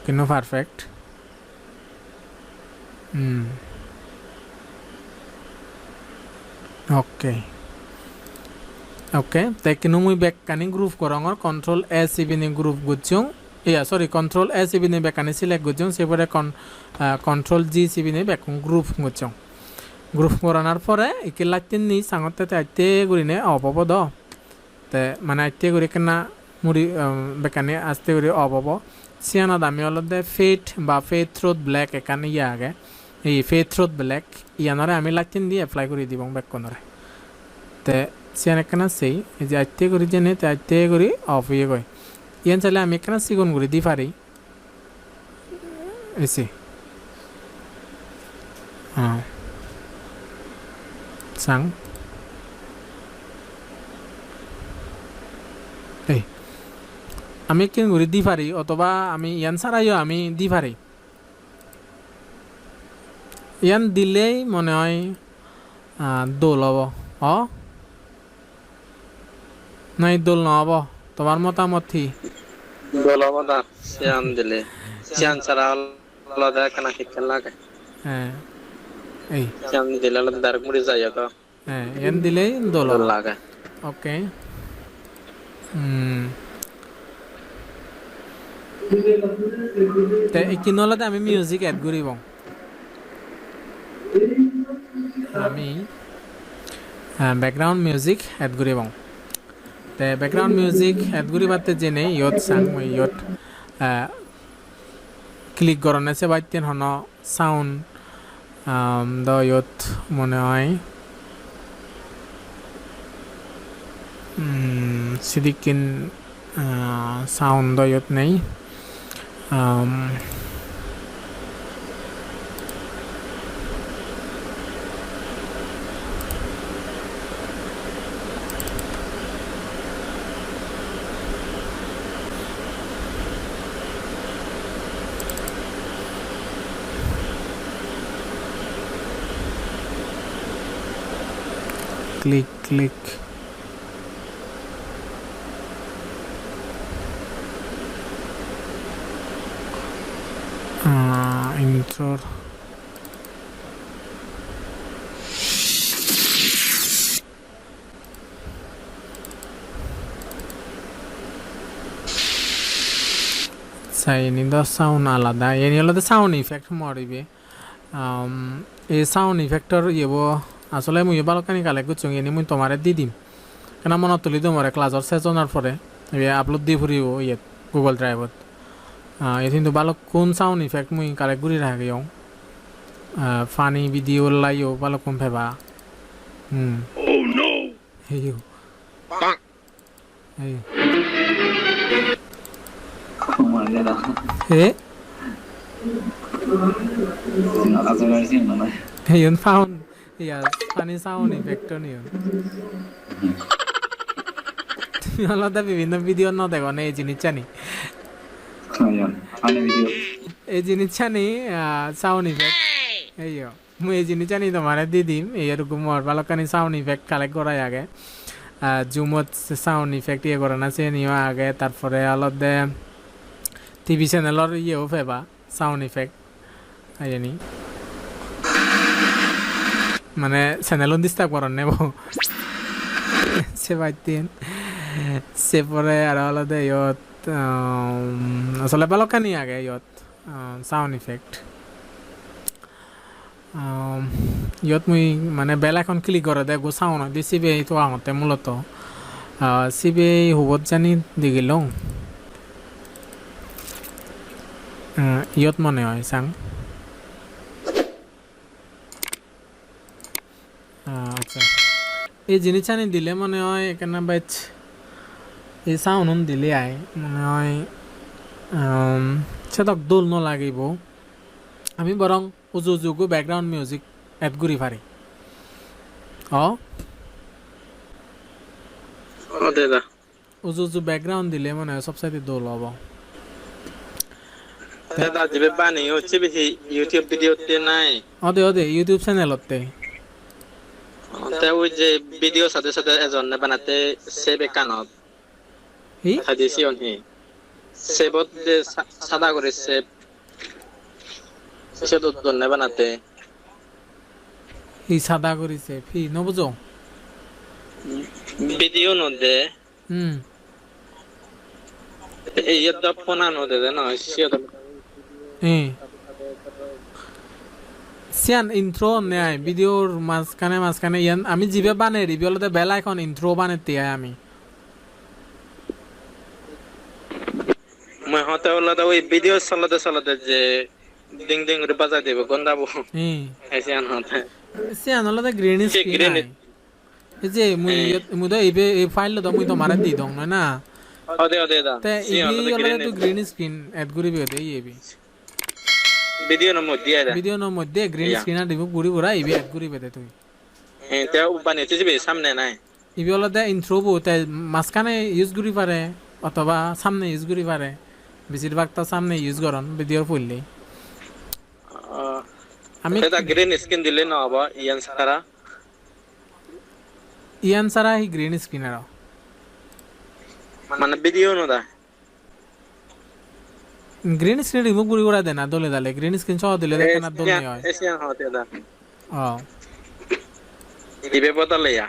কিন্তু পারফেক্ট ওকে ওকে তাই কিন্তু মুই বেকানি গ্রুপ করঙর কন্ট্রোল এস ইবিনি গ্রুপ গুজুং ইয়া সরি কন্ট্রোল এস ইবিনি বেকানি সিলেক্ট গুজুং সেপরে কন্ট্রোল জি সিবিনি বেকুং গ্রুপ গুজুং গ্রুপ করানোর পরে ইকে লাইতেন নি সাঙতে আইতে গুরিনে অবব দ তে মানে আইতে গুরি কেনা মুড়ি বেকানি আস্তে গুরি অবব সিয়ানা দামি অলদে ফেট বা ফেট থ্রোট ব্ল্যাক এখানে ইয়ে আগে এই ফেট থ্রোট ব্ল্যাক ইয়ানরে আমি লাইতেন দিয়ে অ্যাপ্লাই করে দিব বেকনরে তে সিয়ান এখানে সেই এই যে আইতে করি যে তে আইতে করি অফ ইয়ে কয় ইয়ান চাইলে আমি এখানে সিগুন করে দি পারি এসে হ্যাঁ সাং এই আমি কেন করে দি পারি অথবা আমি ইয়ান ছাড়াইও আমি দি পারি ইয়ান দিলেই মনে হয় দোল হব নাই দোল নহব তোমার মতামত কি দোল হব দা সিয়ান দিলে সিয়ান ছাড়া আলাদা কেনা শিক্ষা লাগে হ্যাঁ এই সিয়ান দিলে আলাদা ডাইরেক্ট মুড়ি যায় তো হ্যাঁ ইয়ান দিলেই দোল লাগে ওকে তে ইকিনলতে আমি মিউজিক এড করিব আমি ব্যাকগ্রাউন্ড মিউজিক এড করিব তে ব্যাকগ্রাউন্ড মিউজিক এড করিবাতে জেনে ইয়ত সাং ইয়ত ক্লিক করনে সে বাইতেন হন সাউন্ড দ ইয়ত মনে হয় সিদিকিন সাউন্ড দ ইয়ত নেই click intro আচ্ছা এনি তো সাউন্ড আলাদা এনি হলো সাউন্ড ইফেক্ট মরিবে এই সাউন্ড ইফেক্টর ইয়েব আসলে মুই বালকানি কালেক্ট করছি এনি মুই তোমারে দি দিম কেন মনত তুলি দিম মরে ক্লাসর সেশনের পরে আপলোড দি ফুরিব ইয়ে গুগল ড্রাইভত এ কিন্তু ভালো কোন সাউন্ড ইফেক্ট মুই কালেক্ট করি রাখিও ফানি ভিডিও লাইও ভালো কম ফেবা হেইও হেই মানে না হে আজকাল সিন না হেইন সাউন্ড ইয়া ফানি সাউন্ড ইফেক্টর নিও তুমি আলাদা বিভিন্ন ভিডিও ন দেখো না এই জিনিস জানি ফানি ভিডিও এই জিনিস জানি সাউন্ড ইফেক্ট এইও মুই এই জিনিস জানি তোমার দি দিম এইরকম মোর ভালোখানি সাউন্ড ইফেক্ট কালেক্ট করাই আগে জুমত সাউন্ড ইফেক্ট ইয়ে করে না সে নিও আগে তারপরে আলাদা টিভি চ্যানেলর ইয়েও ফেবা সাউন্ড ইফেক্ট জানি মানে চ্যানেলও ডিস্টার্ব করার নেব সে বাইতেন সে পরে আর আলাদা ইয়ত আসলে ভালোখানি আগে ইয়ত সাউন্ড ইফেক্ট ইয়ত মুই মানে বেল এখন ক্লিক করে দেখো সাউন্ড দি সিবিআই তো আহতে মূলত সিবিআই হুবত জানি দিগিল ইয়ত মনে হয় চাং আচ্ছা এই জিনিস আনি দিলে মনে হয় এখানে বাইচ এই সাউন্ড দিলে আয় মনে হয় সেটা দোল নালাগিব আমি বরং উজু উজুগু ব্যাকগ্রাউন্ড মিউজিক এড করি পারি দাদা উজু উজু ব্যাকগ্রাউন্ড দিলে মনে হয় সবসাইতে দোল হব দাদা জিবে বানি হচ্ছে বেশি ইউটিউব ভিডিওতে নাই অদে ইউটিউব চ্যানেলতে তে ওই যে ভিডিও সাথে সাথে এজন বানাতে সেভ কানত ই হাদিসি অনহি সেবত যে সাদা করে সেভ সে তো দন্নে বানাতে ই সাদা করিছে ফি নবুজো ভিডিও নদে হুম এই ইয়ত ফোনা নদে না সিয়ত সিয়ান ইন্ট্রো নেয় ভিডিওর মাঝখানে ইয়ান আমি জিবে বানাই রিভিউলতে বেলা এখন ইন্ট্রো বানাতে আমি মই হতে হলো তো ওই ভিডিও চলাতে যে ডিং ডিং করে বাজা দেব গন্ধাবো এসিয়ান হতে সিয়ান হলো গ্রিন স্ক্রিন এই যে মুই তো এই ফাইল তো মুই তো মারা দি দং না ওদে দা তে এই হলো তো গ্রিন স্ক্রিন এড করিবে তো এই ভিডিও ন মধ্যে আইদা ভিডিও ন মধ্যে গ্রিন স্ক্রিন আর দিব গুড়ি গুড়া এই এড করিবে তে তুমি তে বানিতে যাবে সামনে নাই এই হলো তো ইন্ট্রো তে মাঝখানে ইউজ করি পারে অথবা সামনে ইউজ করি পারে বেশিরভাগ তো সামনে ইউজ করন ভিডিওর পড়লে আমি এটা গ্রিন স্ক্রিন দিলে না হবে ইয়ান সারা হি গ্রিন স্ক্রিন আর মানে ভিডিও ন দা গ্রিন স্ক্রিন রিমুভ করে দেন না দলে দালে গ্রিন স্ক্রিন সহ দিলে দেখেন না দলে হয় এসিয়ান হতে দা ও ইবে বদলে ইয়া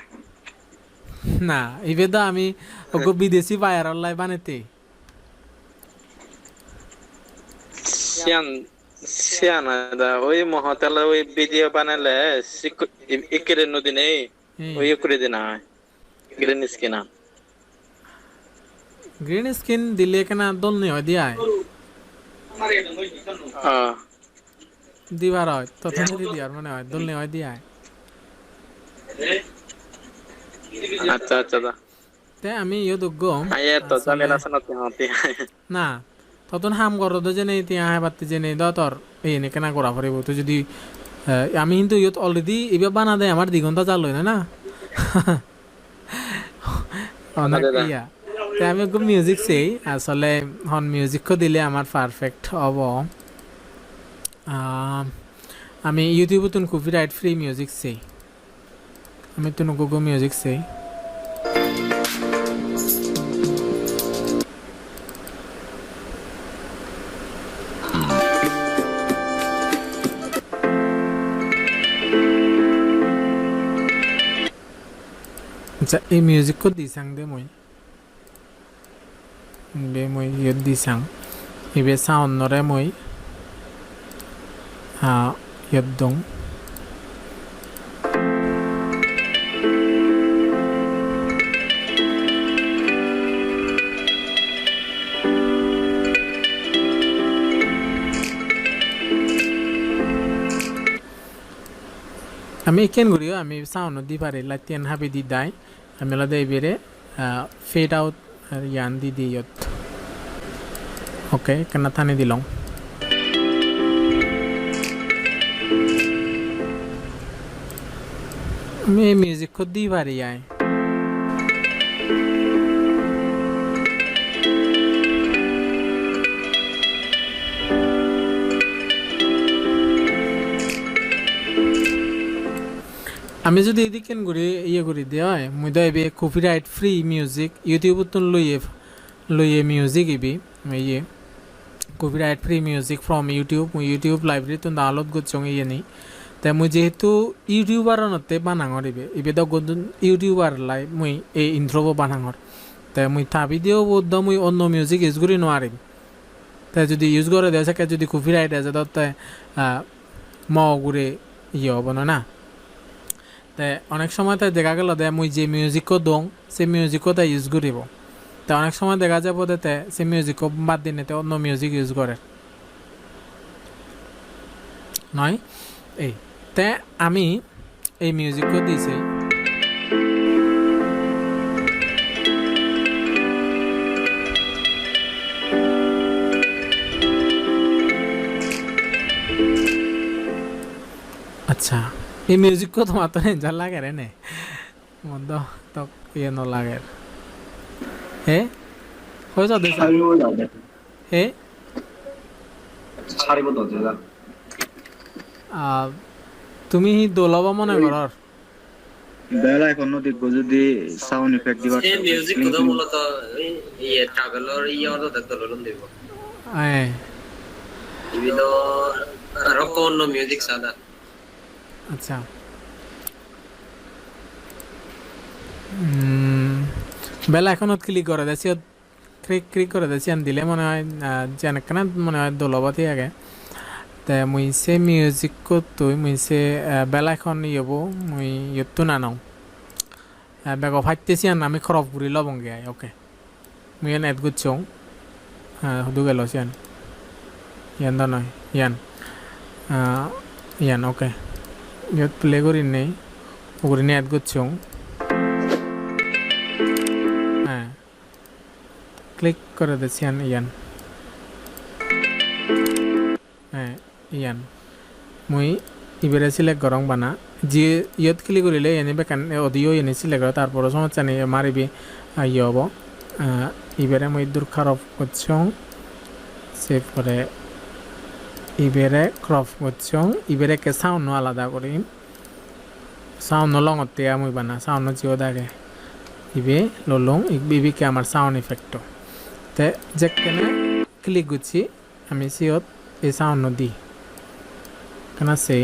না ইবে দা আমি ওগো বিদেশি বায়ার অনলাইন বানাতে সিয়ান দা ওই মহতলে ওই ভিডিও বানালে ইকরে নদী নেই ওই করে দিনা গ্রিন স্ক্রিন দিলে কেন দল নেই হয় দিয়ায় দিবার হয় তখন যদি দিয়ার মানে হয় দল নেই হয় দিয়ায় আচ্ছা আচ্ছা দা তে আমি ইয়ে দুগো আয়ে তো জামেলা সনতে হতে না তখন হাম করো তো জেনে তিয়া হাই বাতি জেনে দতর এই নে কেনা করা পারিব তো যদি আমি কিন্তু ইয়ত অলরেডি এবার বানা দেয় আমার দিগন্ত চাল হয় না অনেক ইয়া তাই আমি একটু মিউজিক চাই আসলে হন মিউজিক দিলে আমার পারফেক্ট হব আমি ইউটিউবে তুন কপিরাইট ফ্রি মিউজিক চাই আমি তুন গুগল মিউজিক চাই আচ্ছা এই মিউজিক কো দি সাং দে মই ইয়ে দি সাং ibe sound nore moi yot dong আমি কেন করিও আমি সাউন্ড দি পারে লাইতেন হাবি দি দাই আমি লদে এবেরে ফেড আউট ইয়ান দি দি ইয়ত ওকে কেন থানে দিলং আমি মিউজিক কো দি পারি আই আমি যদি এদিকে করি ইয়ে করি দিয়ে হয় মুই তো এবে কপিরাইট ফ্রি মিউজিক ইউটিউবত তো লইয়ে মিউজিক ইবি ইয়ে copyright free music from YouTube মুই ইউটিউব লাইব্রেরি তো ডাউনলোড করছং ইয়ে নি তাই মুই যেহেতু ইউটিউবার নতে বানাঙর ইবে তো ইউটিউবার লাই মুই এই ইন্ট্রোবো বানাঙর তাই মুই থাবি দিও বোধ মুই অন্য মিউজিক ইউজ করি নোৱাৰিম তাই যদি ইউজ করে দেয় সেকে যদি কপিরাইট আছে তাই মগুরে ইয়ে হব না তাই অনেক সময় তাই দেখা গেল দে মুই যে মিউজিকও দং সে মিউজিকও তাই ইউজ করিব তাই অনেক সময় দেখা যাব দে সে মিউজিকও বাদ দিনে তে অন্য মিউজিক ইউজ করে নয় এই তে আমি এই মিউজিকও দিছি আচ্ছা এই মিউজিক কো তোমার তো এনজার লাগে রে নে মন্দ তো ইয়ে ন লাগে হে হয়ে যাবে হে সারিব দরজা তুমি দোলাবা মনে করর বেলা এখন দেখবো যদি সাউন্ড ইফেক্ট দিবা এই মিউজিক তো মূলত এই ট্রাভেলর ইয়ার তো দেখতে ললন দেব বিভিন্ন রকম অন্য মিউজিক সাদা আচ্ছা বেলা এখনত ক্লিক করে দেছি ক্লিক করে দেছি আন দিলে মনে হয় যেন কেন মনে হয় দোলবাতি আগে তে মুই সে মিউজিক তুই মুই সে বেলা এখন ইয়েব মুই ইয়তো না নাও বেগ ফাইতেছি আন আমি খরফ ঘুরি লবঙ্গে আই ওকে মুই এন এড গুচ্ছং হ্যাঁ হুদু গেল সিয়ান ইয়ান দা নয় ইয়ান ওকে ইয়াত প্লে করি নেই ওগুলি নিয়ে এড করছং হ্যাঁ ক্লিক করে দিচ্ছি ইয়ান হ্যাঁ ইয়ান মুই ইবেরে সিলেক্ট করং বানা যে ইয়ত ক্লিক করিলে এনে বেকান অডিও এনে সিলেক্ট করে তারপর সমস্যা নেই মারিবি ইয়ে হব ইবেরে মুই দূর খারাপ করছং সেভ করে ইবেরে ক্রপ করছং ইবেরে কে সাউন্ড আলাদা করিম সাউন্ড লঙতে আমি বানা সাউন্ড জিও দাগে ইবে ললং ইবি কে আমার সাউন্ড ইফেক্ট তে যেখানে ক্লিক গুছি আমি সিওত এই সাউন্ড দি কেন সে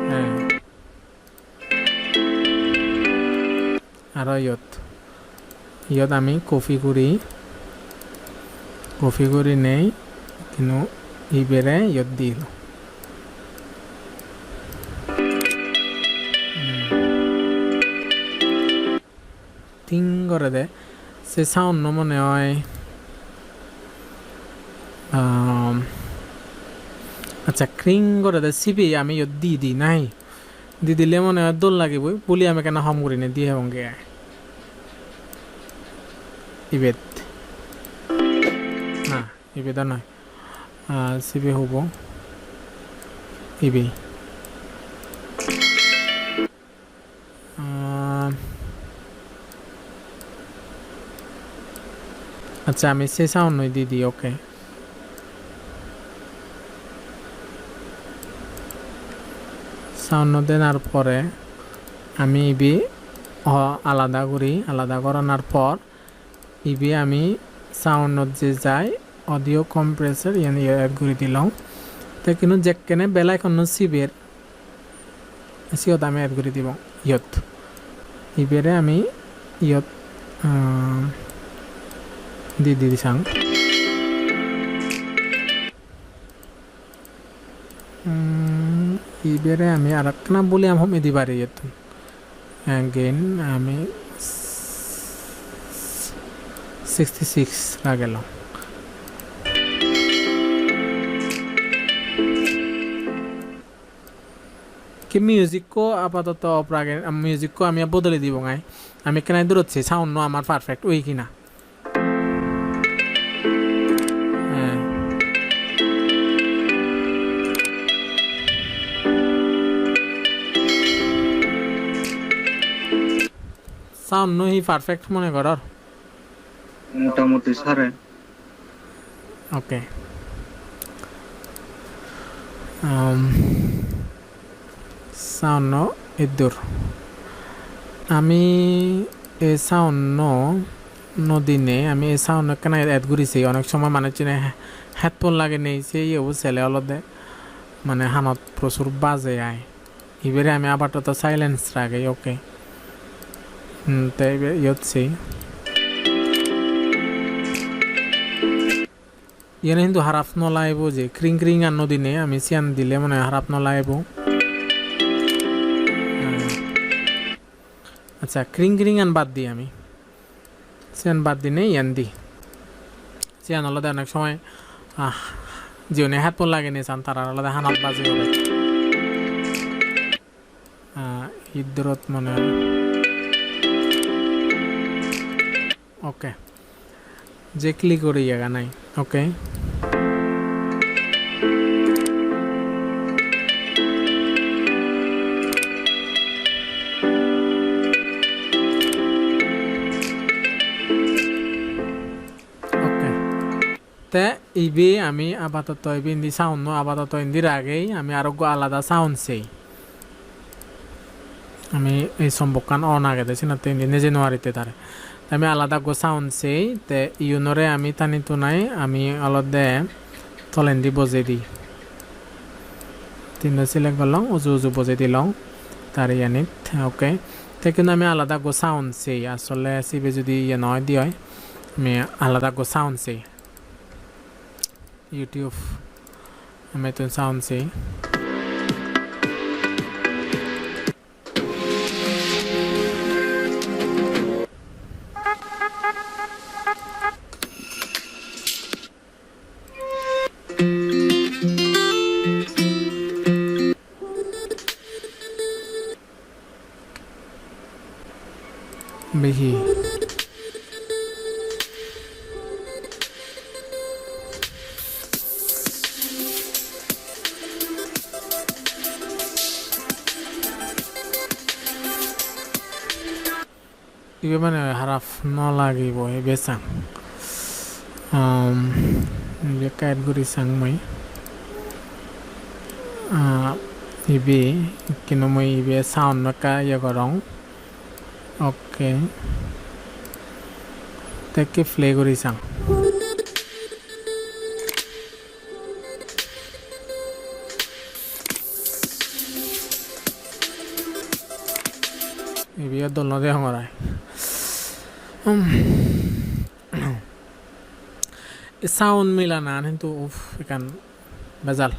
হ্যাঁ আর ইয়ত আমি কপি করি নেই কিন্তু ইবেরে ইয়ত দিল টিং করে দে সে সাউন্ড মনে হয় আচ্ছা ক্রিং করে দে সিবি আমি ইয়ত দি নাই দি দিলে মনে হয় দোল লাগিবই বলি আমি কেন হম করি নে দিয়ে হবঙ্গে ইবেত না ইবেদা নয় সিবি হব ইবি আচ্ছা আমি সে সাউন্ড নই দিদি ওকে সাউন্ড দেওয়ার পরে আমি ইবি আলাদা করানোর পর ইবি আমি সাউন্ড যে যাই অডিও কম্প্রেসর ইয়ান এড করে দিলাম তো কিন্তু যেখানে বেলা এখন সিবের সিয়ত আমি এড করে দিব ইয়ত ইবেরে আমি ইয়ত দি সাং ইবেরে আমি আর একটা বলি আমি দিতে পারি এতো অ্যাগেন আমি 66 লাগালাম কি মিউজিক কো আপাতত অপরাগে মিউজিক কো আমি বদলে দিব গাই আমি কেন দূর হচ্ছে সাউন্ড আমার পারফেক্ট ওই কিনা সাউন্ড নহি পারফেক্ট মনে করার মোটামুটি সারে ওকে সাউন্ড ইদুর আমি এ সাউন্ড নদিনে আমি এই সাউন্ড কেন এড করেছি অনেক সময় মানে চিনে হেডফোন লাগে নেই সেই ছেলে অলদে মানে হানত প্রচুর বাজে আয় এবারে আমি আবার তো সাইলেন্স রাখি ওকে তাই ইয়ছি ইয়ানে কিন্তু হারাপ নলাইব যে ক্রিং ক্রিং আর নদিনে আমি সিয়ান দিলে মানে হারাপ নলাইব আচ্ছা ক্রিং ক্রিং আন বাদ দিই আমি সিয়ান বাদ দিনে ইয়ান দি সিয়ান আলাদা অনেক সময় জীবনে হেডফোন লাগে নি চান তারা আলাদা হানাত বাজে হবে ইদরত মানে ওকে যে ক্লিক করে ইয়াগা নাই ওকে তে ইবি আমি আপাতত ইবি ইন্দি সাউন্ড আপাতত ইন্দির আগেই আমি আরো আলাদা সাউন্ড চাই আমি এই সম্পর্কান অন আগে দিয়েছি না 3 দিনে জানুয়ারিতে তারে আমি আলাদা গো সাউন্ড চাই তে ইউনরে আমি টানি তো নাই আমি অলদে তলেন্দি বজে দিই 3 সিলেক্ট করলাম উজু উজু বজে দিলাম তার ইয়ানিত ওকে তে কিন্তু আমি আলাদা গো সাউন্ড চাই আসলে সিবে যদি ইয়ে নয় দিয়ে হয় আমি আলাদা গো সাউন্ড চাই YouTube আমি তো সাউন্ড চাই বেশি ইবে মানে হারাফ নলাগিব ইবে চাং ইবে কাইট গুড়ি চাং মই ইবে কিন্তু মই ইবে সাউন্ড নকা ইয়ে করং ওকে তেকে প্লে করি চাং ইবে দল নদে হমরায় সাউন্ড মিলা না কিন্তু উফ এখান বেজাল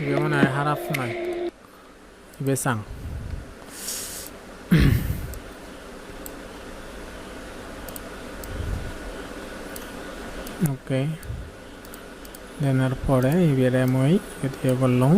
ইবে মানে হারাপ নাই ইবে চাং ওকে দেনার পরে ইবেরে মই এটিয়ে করলাম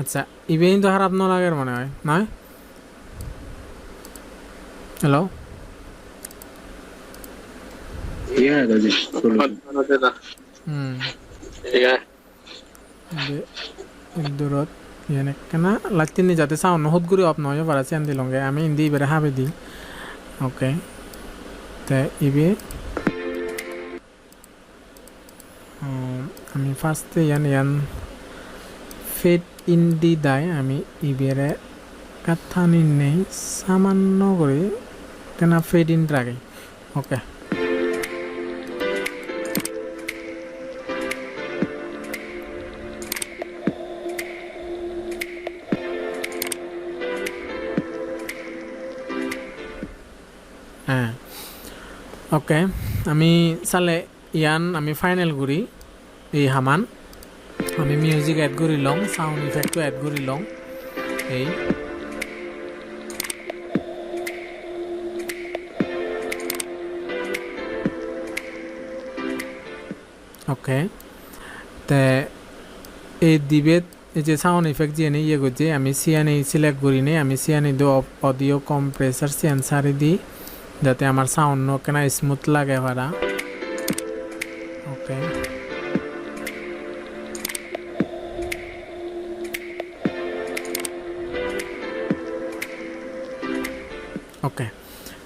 আচ্ছা ইবে কিন্তু খারাপ না লাগে মনে হয় নয় হ্যালো ইয়া দাদি দূরত ইয়ানে কেনা লাগতিনি যাতে সাউন্ড হত গুরি অপ নয় পারা চেন দিলঙ্গে আমি ইন্দি ইবেরে হাবে দি ওকে তে ইবে আমি ফার্স্টে ইয়ান ফেড ইন দি দাই আমি ইবেরে কাথানি নেই সামান্য করে কেনা ফেড ইন রাখি ওকে হ্যাঁ ওকে আমি চালে ইয়ান আমি ফাইনেল করি এই হামান আমি মিউজিক এড কৰি লওঁ সাউন্ড ইফেক্টটো এড কৰি লওঁ এই ওকে তে এই দিবেত এই যে সাউন্ড ইফেক্ট যে ইয়ে করছে আমি সিয়ানি সিলেক্ট করি নেই আমি সিয়ানি দো অডিও কম্প্রেসার সেন্সারে দিই যাতে আমার সাউন্ড কেনা স্মুথ লাগে পারা ওকে ওকে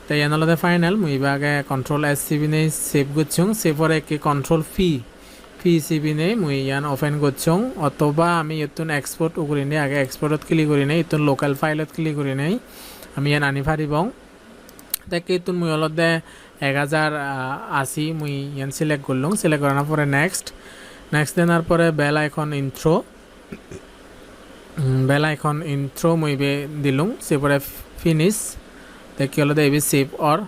তো ইয়ানলতে ফাইনাল মুই বাগে কন্ট্রোল এস সিবি নেই সেভ করছুং সেভরে কি কন্ট্রোল ফি সিবি নেই মুই ইয়ান ওপেন করছুং অথবা আমি ইতুন এক্সপোর্ট করি নেই আগে এক্সপোর্টত ক্লিক করি নেই ইতুন লোকাল ফাইলত ক্লিক করি নেই আমি ইয়ান আনি পারিবং তাকে ইতুন মুই অলতে 1080 মুই ইয়ান সিলেক্ট করলুম সিলেক্ট করানোর পরে নেক্সট দেনার পরে বেল আইকন ইন্ট্রো মুই বে দিলুম সেপরে ফিনিশ দেখি হলো এবি সেভ অর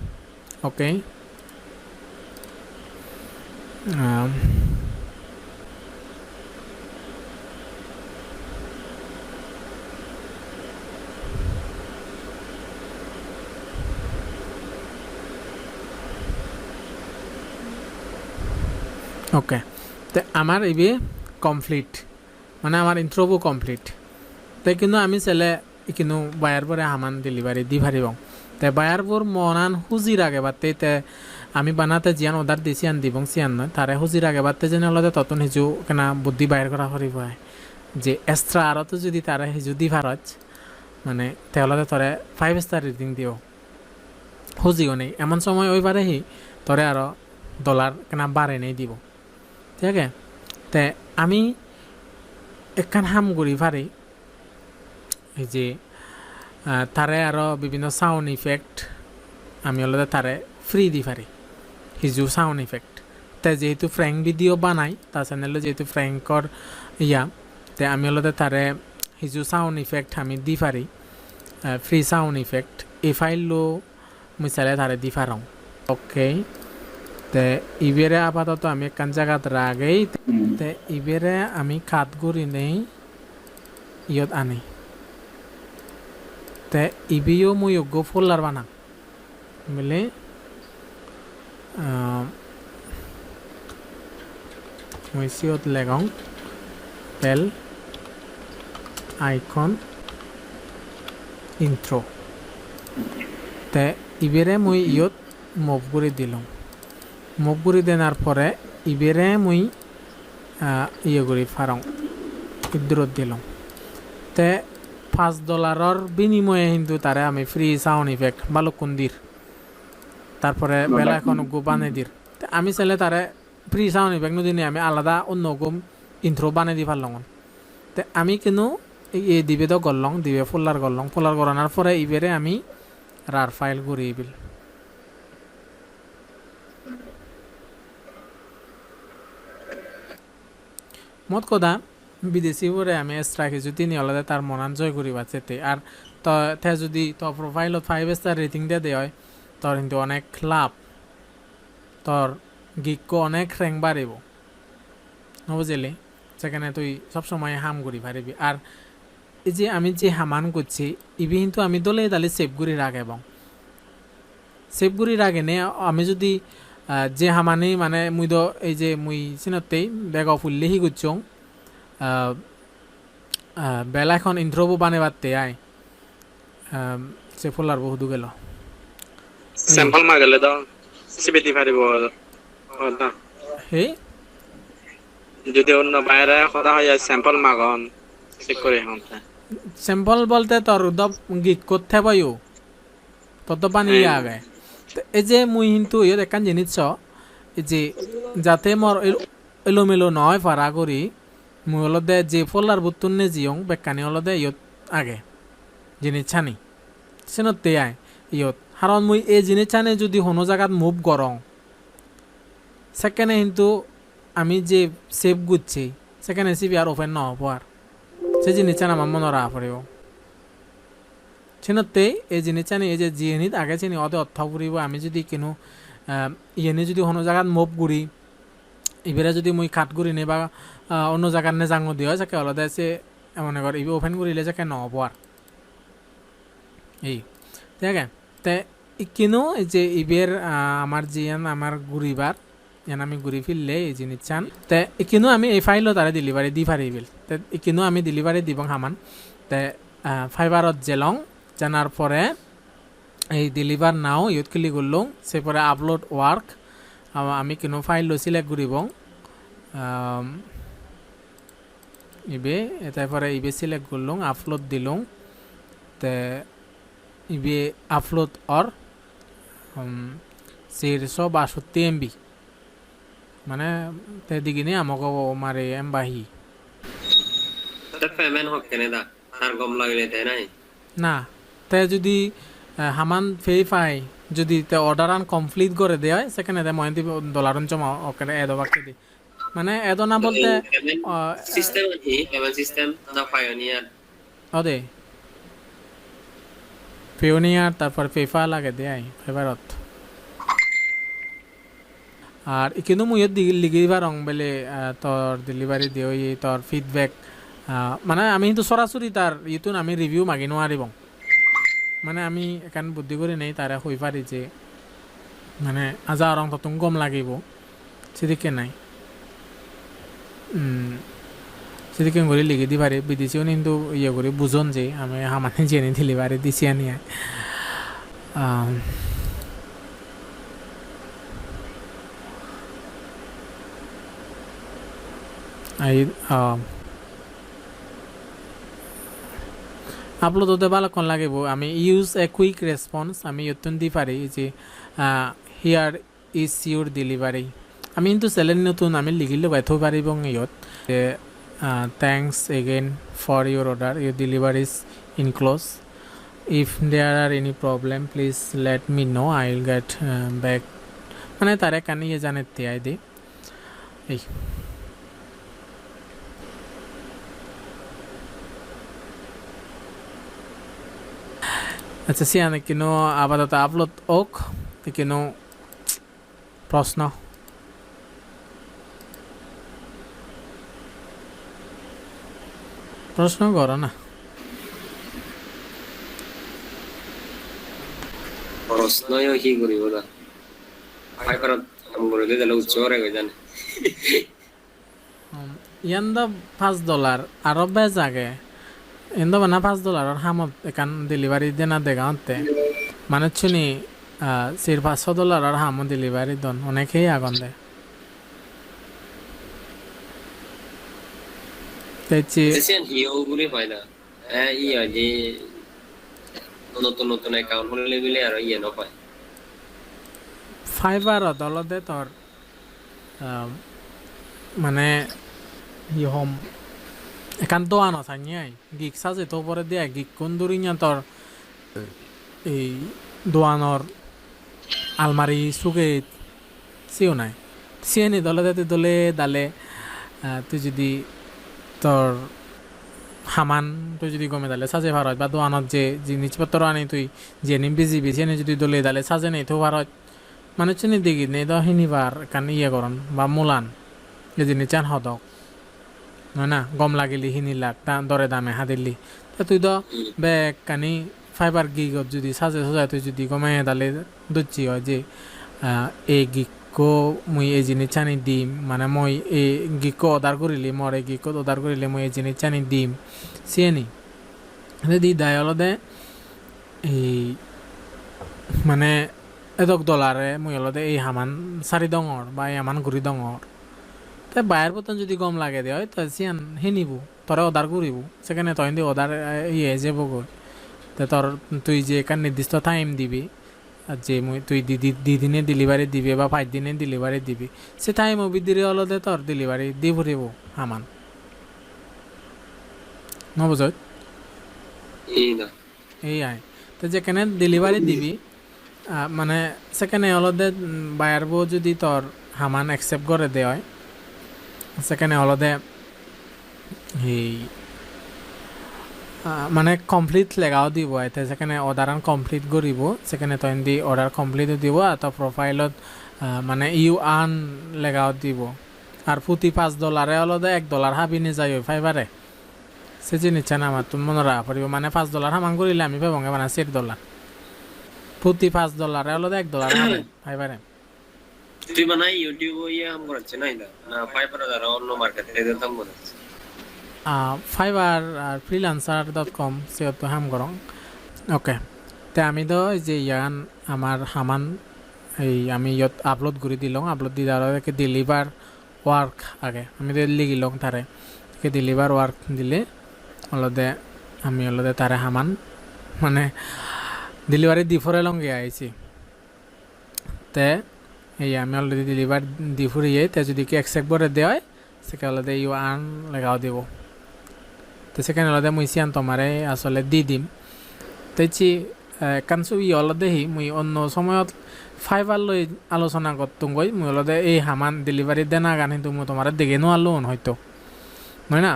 ওকে ওকে তো আমার এবি কমপ্লিট মানে আমার ইন্ট্রোবো কমপ্লিট তাই কিন্তু আমি চাইলে কিন্তু বায়ার পরে হামান ডেলিভারি দি পারিব তাই বায়ারবোৰ মনান হুজির আগে বাতে তে আমি বানাতে জিয়ান অর্ডার দিছি আন দিবং সিয়ান নয় তারে হুজির আগে বাতে যেন হলে ততন হিজু কেনা বুদ্ধি বাইর করা করিব যে এক্সট্রা আরও তো যদি তারা হিজু দি ভারত মানে তাহলে তরে 5 স্টার রেটিং দিও হুজিও নেই এমন সময় ওইবারে হি তরে আরও ডলার কেনা বাড়ে নেই দিব ঠিক আছে তে আমি একখান হাম করি পারি এই যে তারে আরও বিভিন্ন সাউন্ড ইফেক্ট আমি হলে তারে ফ্রি দি পারি হিজু সাউন্ড ইফেক্ট তে যেহেতু ফ্র্যাঙ্ক ভিডিও বানাই তার চ্যানেলে যেহেতু ফ্র্যাঙ্কর ইয়া তে আমি হলে তারে হিজু সাউন্ড ইফেক্ট আমি দি পারি ফ্রি সাউন্ড ইফেক্ট এই ফাইলও মুই চাইলে তারে দি পারং ওকে তে ইবেরে আপাতত আমি একখান জায়গাত রাগেই তে ইবেরে আমি কাট করি নেই ইয়ত আনি তে ইবিও মুই যোগ্য ফোল্ডার বানাম বলে মুই সিয়ত লেগং বেল আইকন ইন্ট্রো তে ইবেরে মুই ইয়ত মুভ করে দিলাম মুভ করে দেনার পরে ইবেরে মুই ইয়ে করি ফারং ইদ্রত দিলাম তে $5 বিনিময়ে কিন্তু তারে আমি ফ্রি সাউন্ড ইফেক্ট বালুকুন দির তারপরে বেলা এখন গো বানিয়ে দির আমি চাইলে তারে ফ্রি সাউন্ড ইফেক্ট নদিনে আমি আলাদা অন্য গম ইন্ট্রো বানিয়ে দি পারলাম তে আমি কিন্তু এই দিবে তো করলাম দিবে ফোল্ডার করানোর পরে ইবেরে আমি রার ফাইল করি ইবিল মত কথা বিদেশি বলে আমি এক্সট্রা কিছু তিনি আলাদা তার মনান জয় করি বাচ্চাতে আর তে যদি তো প্রোফাইলত 5 স্টার রেটিং দিয়ে দেয় হয় তোর কিন্তু অনেক লাভ তোর গিকো অনেক র্যাঙ্ক বাড়িব বুঝলি সেখানে তুই সবসময় হাম করি পারিবি আর এই যে আমি যে হামান করছি ইবি কিন্তু আমি দলে তাহলে সেভ করি রাখ এবং সেভ করি রাখে নে আমি যদি যে হামানি মানে মুই তো এই যে মুই চিনতেই বেগ ফুললে হি করছং বেলা এখন ইন্ট্রোবো বানে বাদতে আয় সে ফুলার বহু গেল স্যাম্পল মাগলে দাও সিবিটি পারিব না হে যদি অন্য বাইরে কথা হয় স্যাম্পল মাগন চেক করে হন স্যাম্পল বলতে তোর দব গিক করতে পাইও তত বানিয়ে আগে এই যে মুই কিন্তু ইয়ত একখান জিনিস এই যে যাতে মর এলোমেলো নয় ফারা করি মুই হলদে যে ফলার বুতুন নে জিয়ং বেকানি হলদে ইয়ত আগে জিনিস ছানি সেনতে আয় ইয়ত কারণ মুই এই জিনিস ছানে যদি কোনো জায়গাত মুভ করং সেখানে কিন্তু আমি যে সেভ গুচ্ছি সেখানে সিবি আর ওপেন নহব আর সে জিনিস চান আমার মনে রাখা পড়ব সেনতে এই জিনিস চানি এই যে জিনিস আগে চিনি অদে অর্থ ফুরিব আমি যদি কিনো ইয়েনে যদি কোনো জায়গাত মুভ করি ইবেরা যদি মুই কাট করি নে বা অন্য জায়গার নে জাঙো দিয়ে চাকে আলাদা আছে মনে কর ইবে ওপেন করিলে চাকে নহব আর এই ঠিক আছে তে কিনো এই যে ইবের আমার জিয়ান আমার ঘুরিবার ইয়ান আমি ঘুরি ফিরলে এই জিনিস চান তে কিনো আমি এই ফাইলও তারা ডেলিভারি দি পারিবিল তে কিনো আমি ডেলিভারি দিব হামান তে ফাইবারত জেলং জানার পরে এই ডেলিভার নাও ইউত ক্লিক করলুম সে পরে আপলোড ওয়ার্ক আমি কিনো ফাইল সিলেক্ট করিব ইবে তারপরে ইবে সিলেক্ট করলুম আপলোড দিলুম তে ইবে আপলোড অর 462 MB মানে তে দিগিনে আমাকে মারে এমবাহি তা পেমেন্ট হোক কেনে দা তার গম লাগলে তাই নাই না তে যদি হামান ফেই যদি তে অর্ডার আন কমপ্লিট করে দেয় সেখানে তে ময়ন্তি ডলার জমা ওকে এদবাকে দি মানে এদ না বলতে সিস্টেম কি পেমেন্ট সিস্টেম না পায়োনিয়ার ওদে পিওনিয়ার তারপর ফেফা লাগে দেয় ফেভারত আর কিন্তু মুই লিখিবা রং বেলে তোর ডেলিভারি দিও তোর ফিডব্যাক মানে আমি কিন্তু সরাসরি তার ইতুন আমি রিভিউ মাগি নোৱাৰিব মানে আমি এখান বুদ্ধি করে নেই তারা হই পারি যে মানে আজা রং তো গম লাগিব সেদিকে নাই সেদিকে করে লিখে দি পারি বিদেশিও কিন্তু ইয়ে করে বুঝন যে আমি হামানে জেনে ডেলিভারি দিছি আনি আপলোড হতে ভালোক্ষণ লাগিব আমি ইউজ এ কুইক রেসপন্স আমি ইয়তুন দি পারি যে হিয়ার ইজ ইউর ডেলিভারি আমি কিন্তু চ্যানেল নতুন আমি লিখিলে বাইথ পারিব ইয়ত thanks again for your order your delivery is enclose if there are any problem please let me know I will get back মানে তারে কানি ইয়ে জানে তিয়াই দি এই আচ্ছা সিয়ানে কিনো আপাতত আপলোড ওক কিনো প্রশ্ন প্রশ্ন করো না প্রশ্নই কি করিব না ফাইবারত কাম করে দিলে উচ্চরে গই জানে ইয়ান্দা $5 আর বেজ আগে ইন্দো বানা $5 হামত এখান ডেলিভারি দেনা দেগাতে মানে শুনি $500 আর হাম ডেলিভারি দন অনেকেই আগুন দেয় এসেন হিও গুলি হয় না ইয়া যে নতুন নতুন অ্যাকাউন্ট হলে দিলে আর ইয়ে ন পায় ফাইবারত অলদে তোর মানে ইহম এখান দোয়ানো থাকি গিক সাজে তো পরে দিয়ে গিক কোন দূরিয়া তোর এই দোয়ানোর আলমারি সুকে সিও নাই সিয়ে নি দলে দলে দালে তুই যদি তোর হামান তুই যদি গমে দালে সাজে ভারত বা দোয়ানত যে জিনিসপত্র আনি তুই যে নিম বিজিবি সে যদি দলে দালে সাজে নেই তো ভারত মানে চিনি দেখি নেই দহিনিবার কান ইয়ে করন বা মুলান যে জিনিস চান হদক নহয় না গম লাগিলি হিনিলাক দরে দামে হাদিলি তা তুই তো বেগ কানি ফাইবার গিগত যদি সাজে সাজাই তুই যদি গমে দালে দুচ্ছি হয় যে এই গিকো মুই এই জিনিস চানি দিম মানে মই এই গিকো অর্ডার করিলি মর এই গিকো অর্ডার করিলে মই এই জিনিস চানি দিম সিয়েনি দি দায় অলদে এই মানে এদক ডলারে মুই অলদে এই হামান চারি ডঙর বা এই হামান ঘুরি ডঙর তাই বাইরের বতন যদি গম লাগে দেয় তাই সিয়ান হিনিব তোরা অর্ডার করিব সেখানে তখন দিয়ে অর্ডার ইয়ে যাব গৈ তা তোর তুই যে এখান নির্দিষ্ট টাইম দিবি যে মুই তুই দি দিনে ডেলিভারি দিবি বা 5 দিনে ডেলিভারি দিবি সে টাইম ভিতরে অলদে তোর ডেলিভারি দি ফুরিব সামান নবুঝত এই না এই আই তো যেখানে ডেলিভারি দিবি মানে সেখানে অলদে বায়ারবো যদি তোর সামান একসেপ্ট করে দেয় হয় সেখানে অলদে এই মানে কমপ্লিট লেগাও দিব এতে সেখানে অর্ডার কমপ্লিট করিব সেখানে তখন দি অর্ডার কমপ্লিট দিব আর তো প্রোফাইলত মানে ইউ আর্ন লেগাও দিব আর প্রতি $5 অলদে $1 হাবি নি যাই ফাইবারে সে জিনিসটা না আমার তুমি মনে রাখা পড়িব মানে $5 হামান করিলে আমি পাবঙ্গে মানে $7 প্রতি $5 অলদে $1 হাবে ফাইবারে তুই মানে ইউটিউব ইয়ে হাম করাচ্ছে না এটা না ফাইবার দ্বারা অন্য মার্কেটে এদের দাম করাচ্ছে ফাইবার আর freelancer.com সেও হাম করং ওকে তে আমি তো এই যে ইয়ান আমার সামান এই আমি ইয়ত আপলোড করে দিলাম আপলোড দি দাঁড়াকে ডেলিভার ওয়ার্ক আগে আমি তো লিখিলাম তারে ডেলিভার ওয়ার্ক দিলে অলদে আমি অলদে তারে সামান মানে ডেলিভারি দি ফরে লঙ্গে আইছি তে এই আমি অলরেডি ডেলিভার দি ফুরিয়ে তে যদি কি একসেপ্ট করে দেয় সেখানে অলদে ইউ আর্ন লেগাও দেব তো সেখানে অলদে মুই সিয়ান তোমারে আসলে দি দিম তেছি কানসু ই অলদে হি মুই অন্য সময়ত ফাইবার লই আলোচনা করতুম গই মুই অলদে এই সামান ডেলিভারি দেনা গান কিন্তু মুই তোমার দেখে নোয়ালো হয়তো হয় না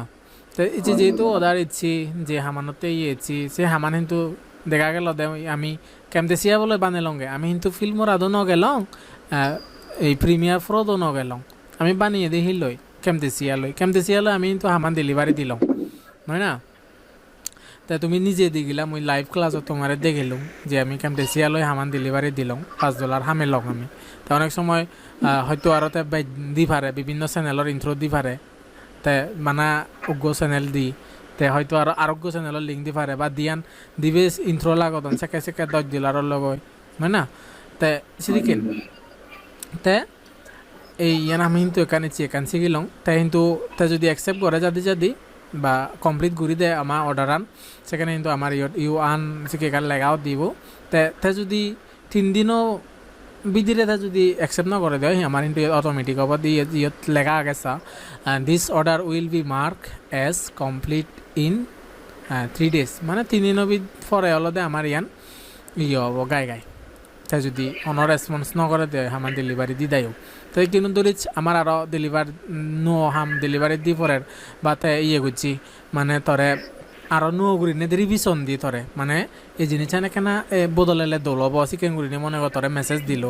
তো এই যে যেহেতু অর্ডার ইচ্ছি যে সামানতে ইয়েছি সে সামান কিন্তু দেখা গেল আমি কেমতেছিয়া বলে বানে লঙ্গে আমি কিন্তু ফিল্মর আদৌ ন গেলং এই প্রিমিয়ার ফ্রোদও ন গেলং আমি বানিয়ে দেখি লই কেমতেছিয়া লই আমি কিন্তু সামান ডেলিভারি দিলাম হয় না তা তুমি নিজে দিগিলা মুই লাইভ ক্লাসত তোমার দেখিলাম যে আমি কেমতেছিয়া লই সামান ডেলিভারি দিলাম $5 হামে লং আমি তা অনেক সময় হয়তো আরও দি পারে বিভিন্ন চ্যানেলের ইন্ট্রো দি পারে তে মানে উগ্র চ্যানেল দি তে হয়তো আর আরোগ্য চ্যানেলের লিঙ্ক দি পারে বা দিয়ান দিবে ইন্ট্রো লাগত সেকে $10 লগ হয় না তে সেদিকে তে এই ইয়ান আমি কিন্তু এখানে শিখিলাম তাই কিন্তু তে যদি অ্যাকসেপ্ট করে যদি বা কমপ্লিট ঘুরি দেয় আমার অর্ডার সেখানে কিন্তু আমার ইউ আন শিখে লেগাও দিব তে যদি 3 দিনও বিধিরে যদি অ্যাকসেপ্ট না করে দেয় আমার কিন্তু অটোমেটিক হব দিয়ে ইয়ত লেখা গেছে this order will be mark as complete in 3 days মানে 3 দিনের পরে অলদে আমার ইয়ান হব গাই তাই যদি অন্য রেসপন্স নকরে দেয় আমার ডেলিভারি দি দেয় তাই কিন্তু ধরি আমার আরও ডেলিভারি দি পরে বা তাই করছি মানে তরে আরও গুড়ি নে রিভিশন দি তরে মানে এই জিনিসটা কেনা বদলালে দৌলব চিকেন গুড়ি মনে কর তরে মেসেজ দিল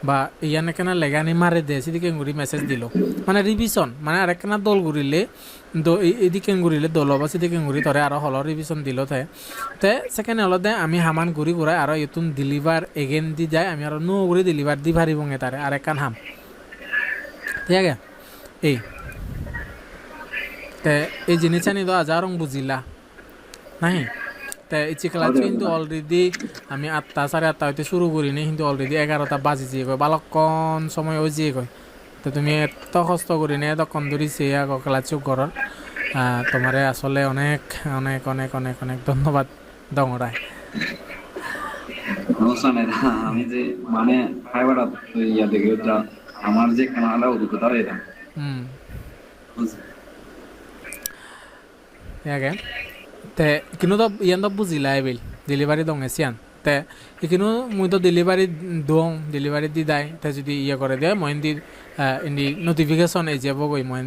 বা ইয়ানে কেনা লেগানি মারে দে চিকেন গুড়ি মেসেজ দিল মানে রিভিশন মানে আরেকখানা দোল ঘুরিলে এদিকে ঘুরিলে দৌলব চিকেন গুড়ি তরে আরও হল রিভিশন দিল তে সেখানে হলদে আমি হামান ঘুরি ঘুরাই আরও ইতুন ডেলিভার এগেন দি যায় আমি আরও গুড়ি ডেলিভার দি পারিবঙে তারে আরেকখান হাম ঠিক আছে এই জিনিসটা নিয়ে আজ বুঝিলা নাহি তাই এই ক্লাস কিন্তু অলরেডি আমি 8টা 8:30 হইতে শুরু করিনি কিন্তু অলরেডি 11টা বাজিছে কয় বালকন সময় হয়েছে কয় তো তুমি এত কষ্ট করি নে তখন ধরিছে ক্লাস ঘরের তোমারে আসলে অনেক অনেক অনেক অনেক অনেক ধন্যবাদ দংরায় আমি যে মানে ফাইবার ইয়া দেখে আমার যে কানাডা অভিজ্ঞতা এটা ইয়াকে তে কিন্তু তো ইয়ান তো বুঝিলা এবিল ডেলিভারি দং এসিয়ান তে কিন্তু মুই তো ডেলিভারি দি দায় তে যদি ইয়ে করে দেয় মই ইন্দি নোটিফিকেশন এই যাব গই মই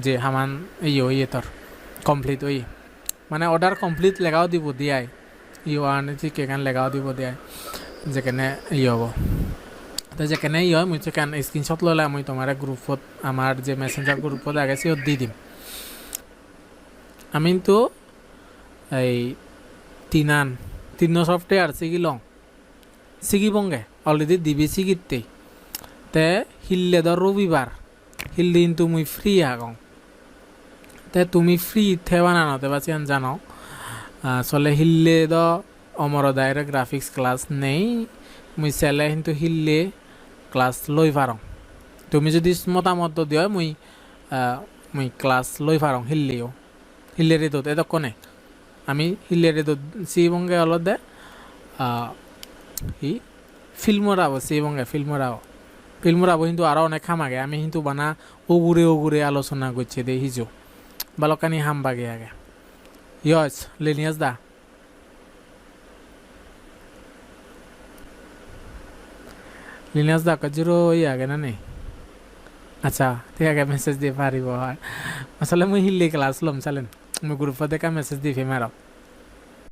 যে হামান ইয়ে তোর কমপ্লিট ওই মানে অর্ডার কমপ্লিট লেগাও দিব দিয়াই ইউ আর্ন কেখান লেগাও দিব দিয়াই যেখানে ইয়ে হব তো যেখানে ইয়ে হয় মুই সেখান স্ক্রিনশট ললে আমি তোমার গ্রুপত আমার যে মেসেঞ্জার গ্রুপত আগে সিও দি দিম আমি তো এই তিন সফটওয়্যার শিখিবঙ্গে অলরেডি দিবি শিখিতেই তে হিললে ধর রবিবার হিললে কিন্তু মুই ফ্রি আগং তে তুমি ফ্রি থেবা না নতে বা চিয়ান জানো আসলে হিললে দ অমরদায়ের গ্রাফিক্স ক্লাস নেই মুই চেলে কিন্তু হিললে ক্লাস লই পারং তুমি যদি মতামত দিও মুই ক্লাস লই পারং হিল্লেরে দোত এতক্ষণে আমি হিল্লেরে দোত শিবঙ্গে অলদে ফিল্মরাও শ্রীবঙ্গে ফিল্মরাও কিন্তু আরও অনেক খামাগে আমি কিন্তু বানা ওগুরে আলোচনা করছে দেখিছো বালকানি হাম বাগে আগে ইয়স লিনিয়াস দা লিনিয়াস দা কাজুরো আগে না নেই আচ্ছা ঠিক আছে মেসেজ দিয়ে পারিব হয় আসলে মুই হিল্লি ক্লাস লম চালেন মুই গ্রুপে দেখা মেসেজ দিয়ে ফেমারাও